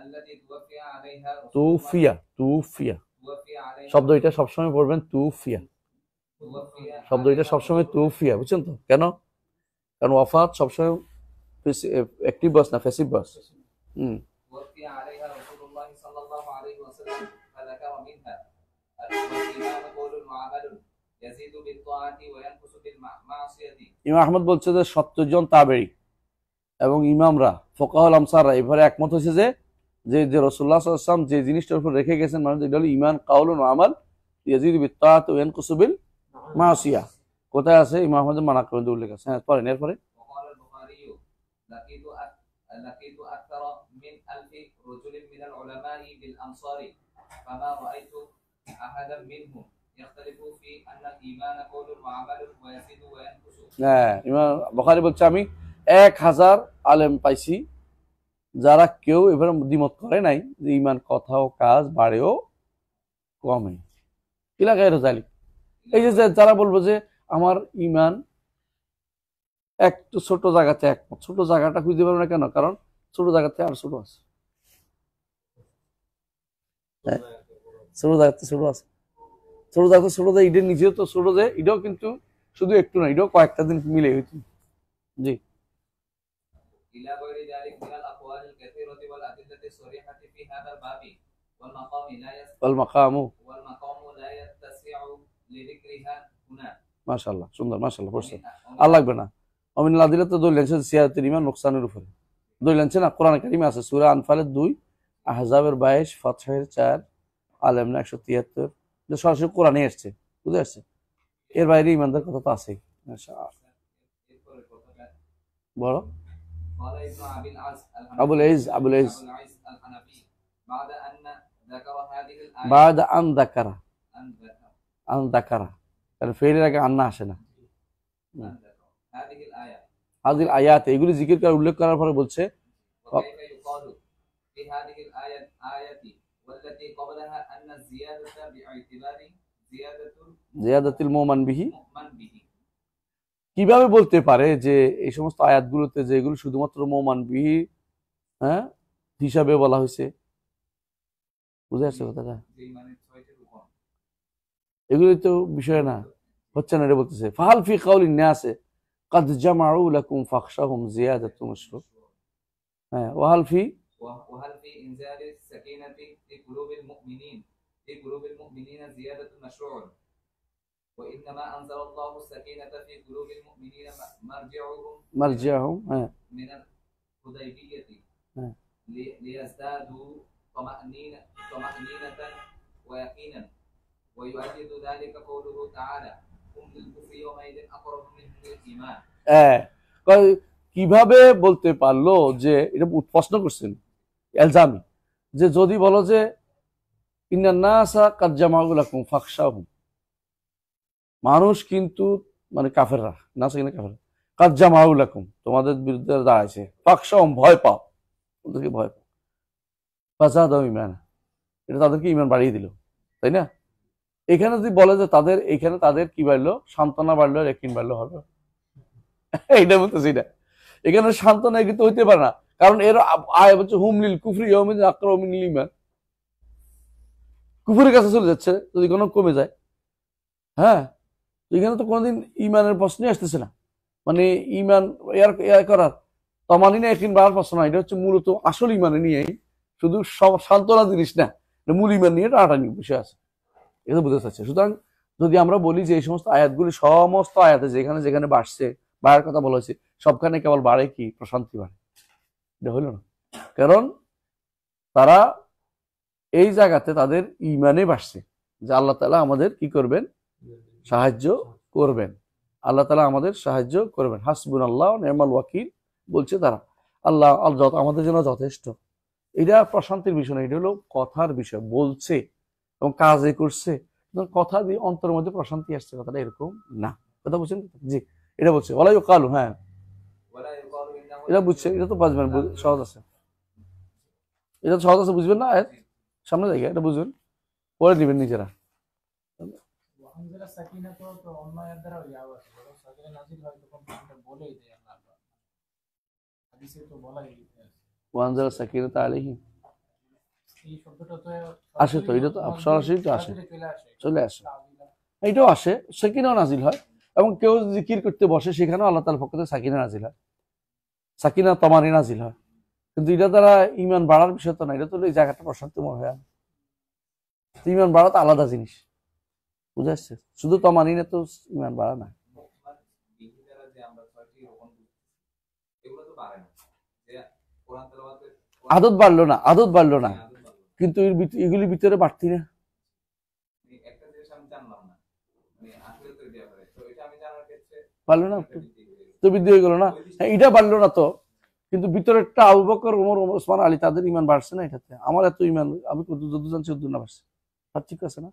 التي توفي عليها توفي শব্দ এটা সবসময় পড়বেন তুফিয়া, শব্দ এটা সবসময় তুফিয়া, বুঝছেন তো? কেন? কারণ ওয়াফাত সবসময় অ্যাক্টিভ বাস না, প্যাসিভ বাস। توفي عليها رسول الله صلى الله عليه وسلم فذكر منها والإيمان قول وعمل يزيد بالطاعة وينقص بالمعصية। ইমাম আহমদ বলছে যে 70 জন তাবেঈ এবং ইমামরা ফুকাহাউল আমসাররা এবারে একমত হয়েছে যে যে রাসূলুল্লাহ সাল্লাল্লাহু আলাইহি ওয়াসাল্লাম যে জিনিসটার উপর রেখে গেছেন, মানে এটা হলো ঈমান কাউলুন ওয়া আমাল ইয়াজিদু বিত্তাআতি ওয়া ইয়ানকুসু বিল মাসিয়া। কোথায় আছে? ইমাম আহমদের মানাকিবে উল্লেখ আছে। হ্যাঁ, পড়েন এরপরে। وقال البخاري لقيت أكثر من 1000 رجل من العلماء بالأمصار فما رأيت أحدا منهم يختلف في أن الإيمان قول وعمل ويزيد وينقص। হ্যাঁ, ইমাম বুখারী বলছে আমি 1000 আলেম পাইছি যারা কেউ এবারে দ্বিমত করে নাই যে ঈমান কথা ও কাজ বাড়েও কমে। ইলা গায়রু যালিক, এই যে যারা বলবো যে আমার ঈমান একটু ছোট জায়গাতে একমত, ছোট জায়গাটা খুঁজতে পারবে না কেন? কারণ ছোট জায়গাতে আর ছোট আছে, ছোট জায়গাতে ছোট আছে, ছোট জায়গাতে ছোট যায়, ইডের নিজেও তো ছোট যায়, এটাও কিন্তু শুধু একটু না, এটাও কয়েকটা দিন মিলে হইতো। জি। إلى غير ذلك من الأقوال الكثيرة والأدلة الصريحة في هذا الباب والمقام لا يتسع لذكرها هنا। মাশাআল্লাহ, সুন্দর, মাশাআল্লাহ পড়ছে, আর লাগবে না। অমিন আদিলাতে দলিল আছে সিয়ারাতের ঈমান নোকসানের উপরে, দলিল আছে না কোরআন কারিমে আছে সূরা আনফালের 2, আহজাবের 22, ফাতহের 4, আল ইমরান 173, যে সরাসরি কোরআনে আসছে, বুঝে আসছে। এর বাইরে ঈমানদার কথা তো আছেই। মাশাআল্লাহ, বড় আবুল আইজ الحنفي بعد أن ذكر কারণ ফেলের আগে আন্না আসে না। হাদিল আয়াত এগুলি জিকির করে উল্লেখ করার পরে বলছে জিয়াদাতুল মুমান বিহি, কিভাবে বলতে পারে যে এই সমস্ত আয়াতগুলোতে যে এগুলো শুধুমাত্র মুমান বিহি হিসাবে বলা হয়েছে? বুঝে আসছে কথাটা? এগুলি তো বিষয় না, হচ্ছে না, এটা বলতেছে ফাহাল ফি কাউলিন নাস قد جمعوا لكم فاخشاهم زيادة مشروع. হ্যাঁ, وهل في إنزال السكينة في قلوب المؤمنين زيادة مشروع وإنما أنزل الله السكينة في قلوب المؤمنين مرجعهم من الحديبية ليزدادوا طمأنينة ويقينا ويؤيد ذلك قوله تعالى هم للكفر يومئذ أقرب منهم للإيمان. কিভাবে বলতে পারলো যে এটা প্রশ্ন করছেন এলজামি, যে যদি বলো যে ইন্নান নাসা কাদ জামাউ লাকুম ফাখশাহুম, মানুষ কিন্তু মানে কাফেররা, নাসা কিনা কাফেররা, কাদ জামাউ লাকুম তোমাদের বিরুদ্ধে দাঁড়াইছে, ফাখশাহুম ভয় পাও, ওদেরকে ভয় পাও, ফাযাদাহুম ঈমানা, এটা তাদেরকে ঈমান বাড়িয়ে দিল, তাই না? এখানে যদি বলে যে তাদের এখানে তাদের কি বাড়লো, সান্ত্বনা বাড়লো, ইয়াকিন বাড়লো, হবে এইটা বলতেছি না। এখানে সান্ত্বনা কিন্তু হইতে পারে না, কারণ এর আয় হচ্ছে হুম লিল কুফরি ইয়াউমিন আকরাবু মিনাল ঈমান, কুফরের কাছে চলে যাচ্ছে যদি কোনো কমে যায়। হ্যাঁ, এখানে তো কোনোদিন ঈমানের প্রশ্নই আসতেছে না, মানে ঈমান ইয়ার করার তমানিনা ইয়াকিন বাড়ার প্রশ্ন না, এটা হচ্ছে মূলত আসল ঈমানে নিয়েই, শুধু সব সান্ত্বনা জিনিস না, মূল ঈমান নিয়ে টানাটানি বিষয় আছে, এটা বুঝতে চাচ্ছে। সুতরাং যদি আমরা বলি যে এই সমস্ত আয়াতগুলি সমস্ত আয়াতে যেখানে যেখানে বাড়ছে, বাড়ার কথা বলা হয়েছে, সবখানে কেবল বাড়ে কি প্রশান্তি বাড়ে, এটা হইল না। কারণ তারা এই জায়গাতে তাদের ঈমানে বাড়ছে যে আল্লাহ তাআলা আমাদের কি করবেন, সাহায্য করবেন, আল্লাহ তাআলা আমাদের সাহায্য করবেন। হাসবুনাল্লাহ ওয়া নি'মাল ওয়াকিল বলছে তারা, আল্লাহ আমাদের জন্য যথেষ্ট। এটা প্রশান্তির বিষয় না, এটা হলো কথার বিষয়, বলছে এবং কাজে করছে, কথা দিয়ে অন্তরের মধ্যে প্রশান্তি আসছে, কথাটা এরকম না। কথা বুঝছেন? জি, এটা বলছে ওলাই কালু। হ্যাঁ, এটা বুঝছে, এটা তো বুঝবেন, সহজ আছে, এটা তো সহজ আছে, বুঝবেন না? সামনে জায়গা এটা বুঝবেন, পরে দিবেন নিজেরা। ওয়ানজালা সাকিনা তো অন্য আয়াত দ্বারা ইয়াও আছে, যখন সাকিনা নাযিল হয় তখন এটা বলেই দেয় আল্লাহ পাক। হাদিসে তো বলাই আছে। ওয়ানজালা সাকিনাতা আলাইহিম, এই শব্দটা তো আসে তো, এটা তো সরাসরি তো আসে, চলে আসে। চলে আসে, এইটাও আসে, সাকিনাও নাজিল হয়। এবং কেউ জিকির করতে বসে সেখানেও আল্লাহ তাআলার পক্ষ থেকে সাকিনা নাজিল হয়, সাকিনা তমানি নাজিল হয়। কিন্তু এটা দ্বারা ইমান বাড়ার বিষয় তো না, এটা তো এই জায়গাটা প্রশান্তিময় হয়। ইমান বাড়া তো আলাদা জিনিস, বুঝে আসছে? শুধু তমানি না তো ইমান বাড়া না। আদত বাড়লো না, আদত বাড়লো না, কিন্তু এগুলির ভিতরে বাড়তি না। বাড়লো না তো, বৃদ্ধি হয়ে গেল না। হ্যাঁ, এটা বাড়লো না তো, কিন্তু ভিতরেরটা আবু বকর, ওমর, ওসমান, আলী তাদের ইমান বাড়ছে না এটাতে। আমার এত ইমান, আমি যত জানছি অত না বাড়ছে। আর ঠিক আছে না?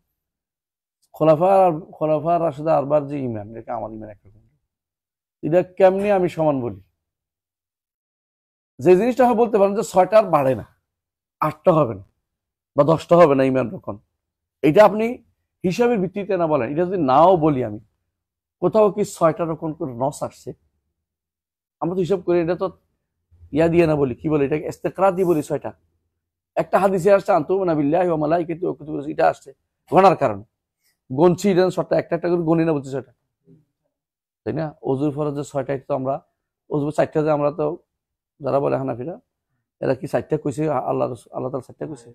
খোলাফা রাশেদা আরবার যে ইমান, এটা আমার ইমান একরকম। এটা কেমনি আমি সমান বলি? যে জিনিসটা হয় বলতে পারেন যে 6টা আর বাড়ে না, 8টা হবে না বা 10টা হবে না ইমান রকম, এটা আপনি হিসাবের ভিত্তিতে না বলেন। এটা যদি নাও বলি আমি, কোথাও কি 6টা রকম করে নস আসছে? আমরা তো হিসাব করি, এটা তো ইয়া দিয়ে না বলি, কি বলে এটাকে, ইস্তেকরা দিয়ে বলি 6টা। একটা হাদিসে আসছে আনতুমিনা বিল্লাহি ওয়া মালাইকাতিহি ওয়া কুতুবিহি, এটা আসছে গণার কারণে, গণছি এটা 6টা, একটা একটা করে গণি না বলছি 6টা, তাই না? অজুর ফরজ যে 6টা, তো আমরা অজু 4টা, যে আমরা তো যারা বলে হানাফিরা, এরা কি 4টা কইছে? আল্লাহ তাআলা 4টা কইছে?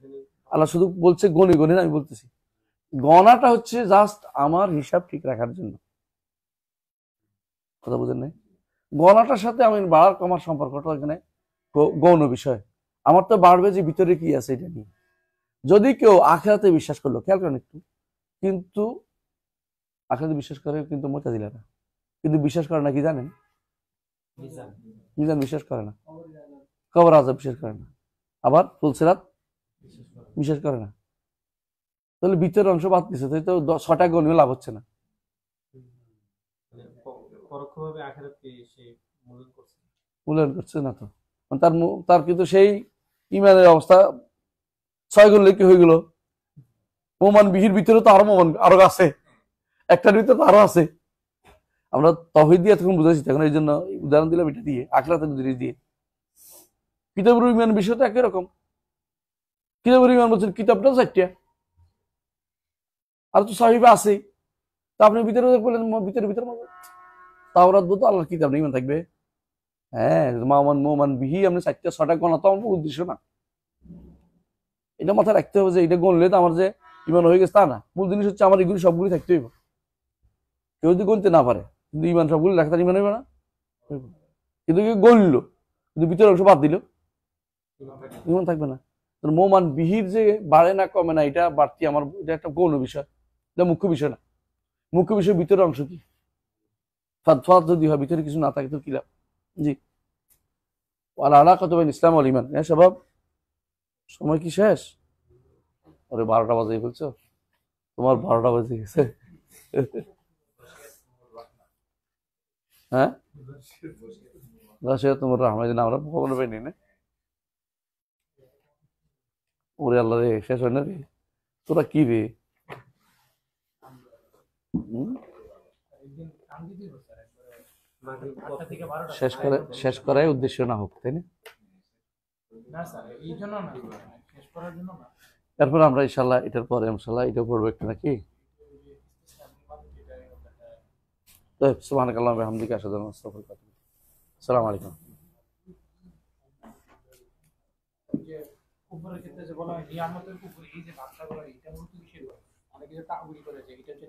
আল্লাহ শুধু বলছে গণি গণি না, আমি বলতেছি গণাটা হচ্ছে জাস্ট আমার হিসাব ঠিক রাখার জন্য। কথা বুঝেন নাই? গণাটার সাথে আমি বাড়ার কমার সম্পর্কটা এখানে গৌণ বিষয়। আমার তো বাড়বে যে ভিতরে কি আছে এটা নিয়ে। যদি কেউ আখিরাতে বিশ্বাস করলো, খেয়াল করেন একটু, কিন্তু আখিরাতে বিশ্বাস করে কিন্তু মুতাজিলারা, কিন্তু বিশ্বাস করে না কি জানেন? মিজান বিশ্বাস করে না, কবর আযাব বিশ্বাস করে না, আবার ফুলসিরাত বিশ্বাস করে না। তাহলে ভিতরের অংশ বাদ দিচ্ছে, তাই তো 6টা গণিও লাভ হচ্ছে না। পরোক্ষভাবে আখিরাতকে সে মূল্যায়ন করছে না তো, তার কিন্তু সেই ইমানের অবস্থা 6 গুণ কি হয়ে গেল? মোমান বিহির ভিতরে তো আরো মোমান আরো আছে, একটার ভিতরে তো আরো আছে। আমরা তাওহীদ দিয়ে তখন বুঝাইছি, তখন এই জন্য উদাহরণ দিলাম এটা দিয়ে, আখিরাতের জিনিস দিয়ে। কিতাবুল ইমান বিষয় তো একই রকম। কিতাবুল ইমান বলছেন কিতাবটাও 4টা, আর তো সাহিবা আছেই। তা আপনি ভিতরে বললেন ভিতরে তাওরাত বলতো আল্লাহর কিতাব না, ইমান থাকবে? হ্যাঁ, মোমান বিহি আপনি 4টা 6টা গণা তো আমার উদ্দেশ্য না। এটা মাথায় রাখতে হবে যে এটা গণলে তো আমার যে ইমান হয়ে গেছে তা না। মূল জিনিস হচ্ছে আমার এগুলি সবগুলি থাকতে হইব। কেউ যদি গণতে না পারে কিন্তু ইমান সবগুলি রাখতে, তার ইমান হইবে না? কিন্তু কেউ গণলো কিন্তু ভিতরে অংশ বাদ দিল, ইমান থাকবে না। মোমান বিহির যে বাড়ে না কমে না, এটা বাড়তি আমার, এটা একটা গৌণ বিষয়, এটা মুখ্য বিষয় না। মুখ্য বিষয় ভিতরের অংশ কি, যদি হয় ভিতরে কিছু না থাকে তো কি লাভ? জি, আল্লাহ আলাকাতু বাইনা ইসলাম ওয়াল ঈমান। হ্যাঁ শাবাব, সময় কি শেষ? ওরে 12টা বাজে বলছো, তোমার 12টা বাজে গেছে। হ্যাঁ, তোমার রহমান আমরা খবর পাইনি না। ওরে আল্লাহ রে, শেষ হয় না রে, তোরা কি রে? শেষ করাই উদ্দেশ্য না হোক, তাই না? তারপর আমরা ইনশাল্লাহ এটার পরে ইনশাল্লাহ এটা পড়বো একটা নাকি। সুবহানাকাল্লাহু ওয়া বিহামদিকা আশহাদু আল্লা ইলাহা ইল্লা আনতা আস্তাগফিরুকা ওয়া আতুবু ইলাইক। আসসালামু আলাইকুম। উপরের ক্ষেত্রে যে বলা হয় নিয়ামতের উপরে এই যে ভাষা বলা, এটা মূলত কিসের? অনেকে যে তাওয়িল করে যে এটা হচ্ছে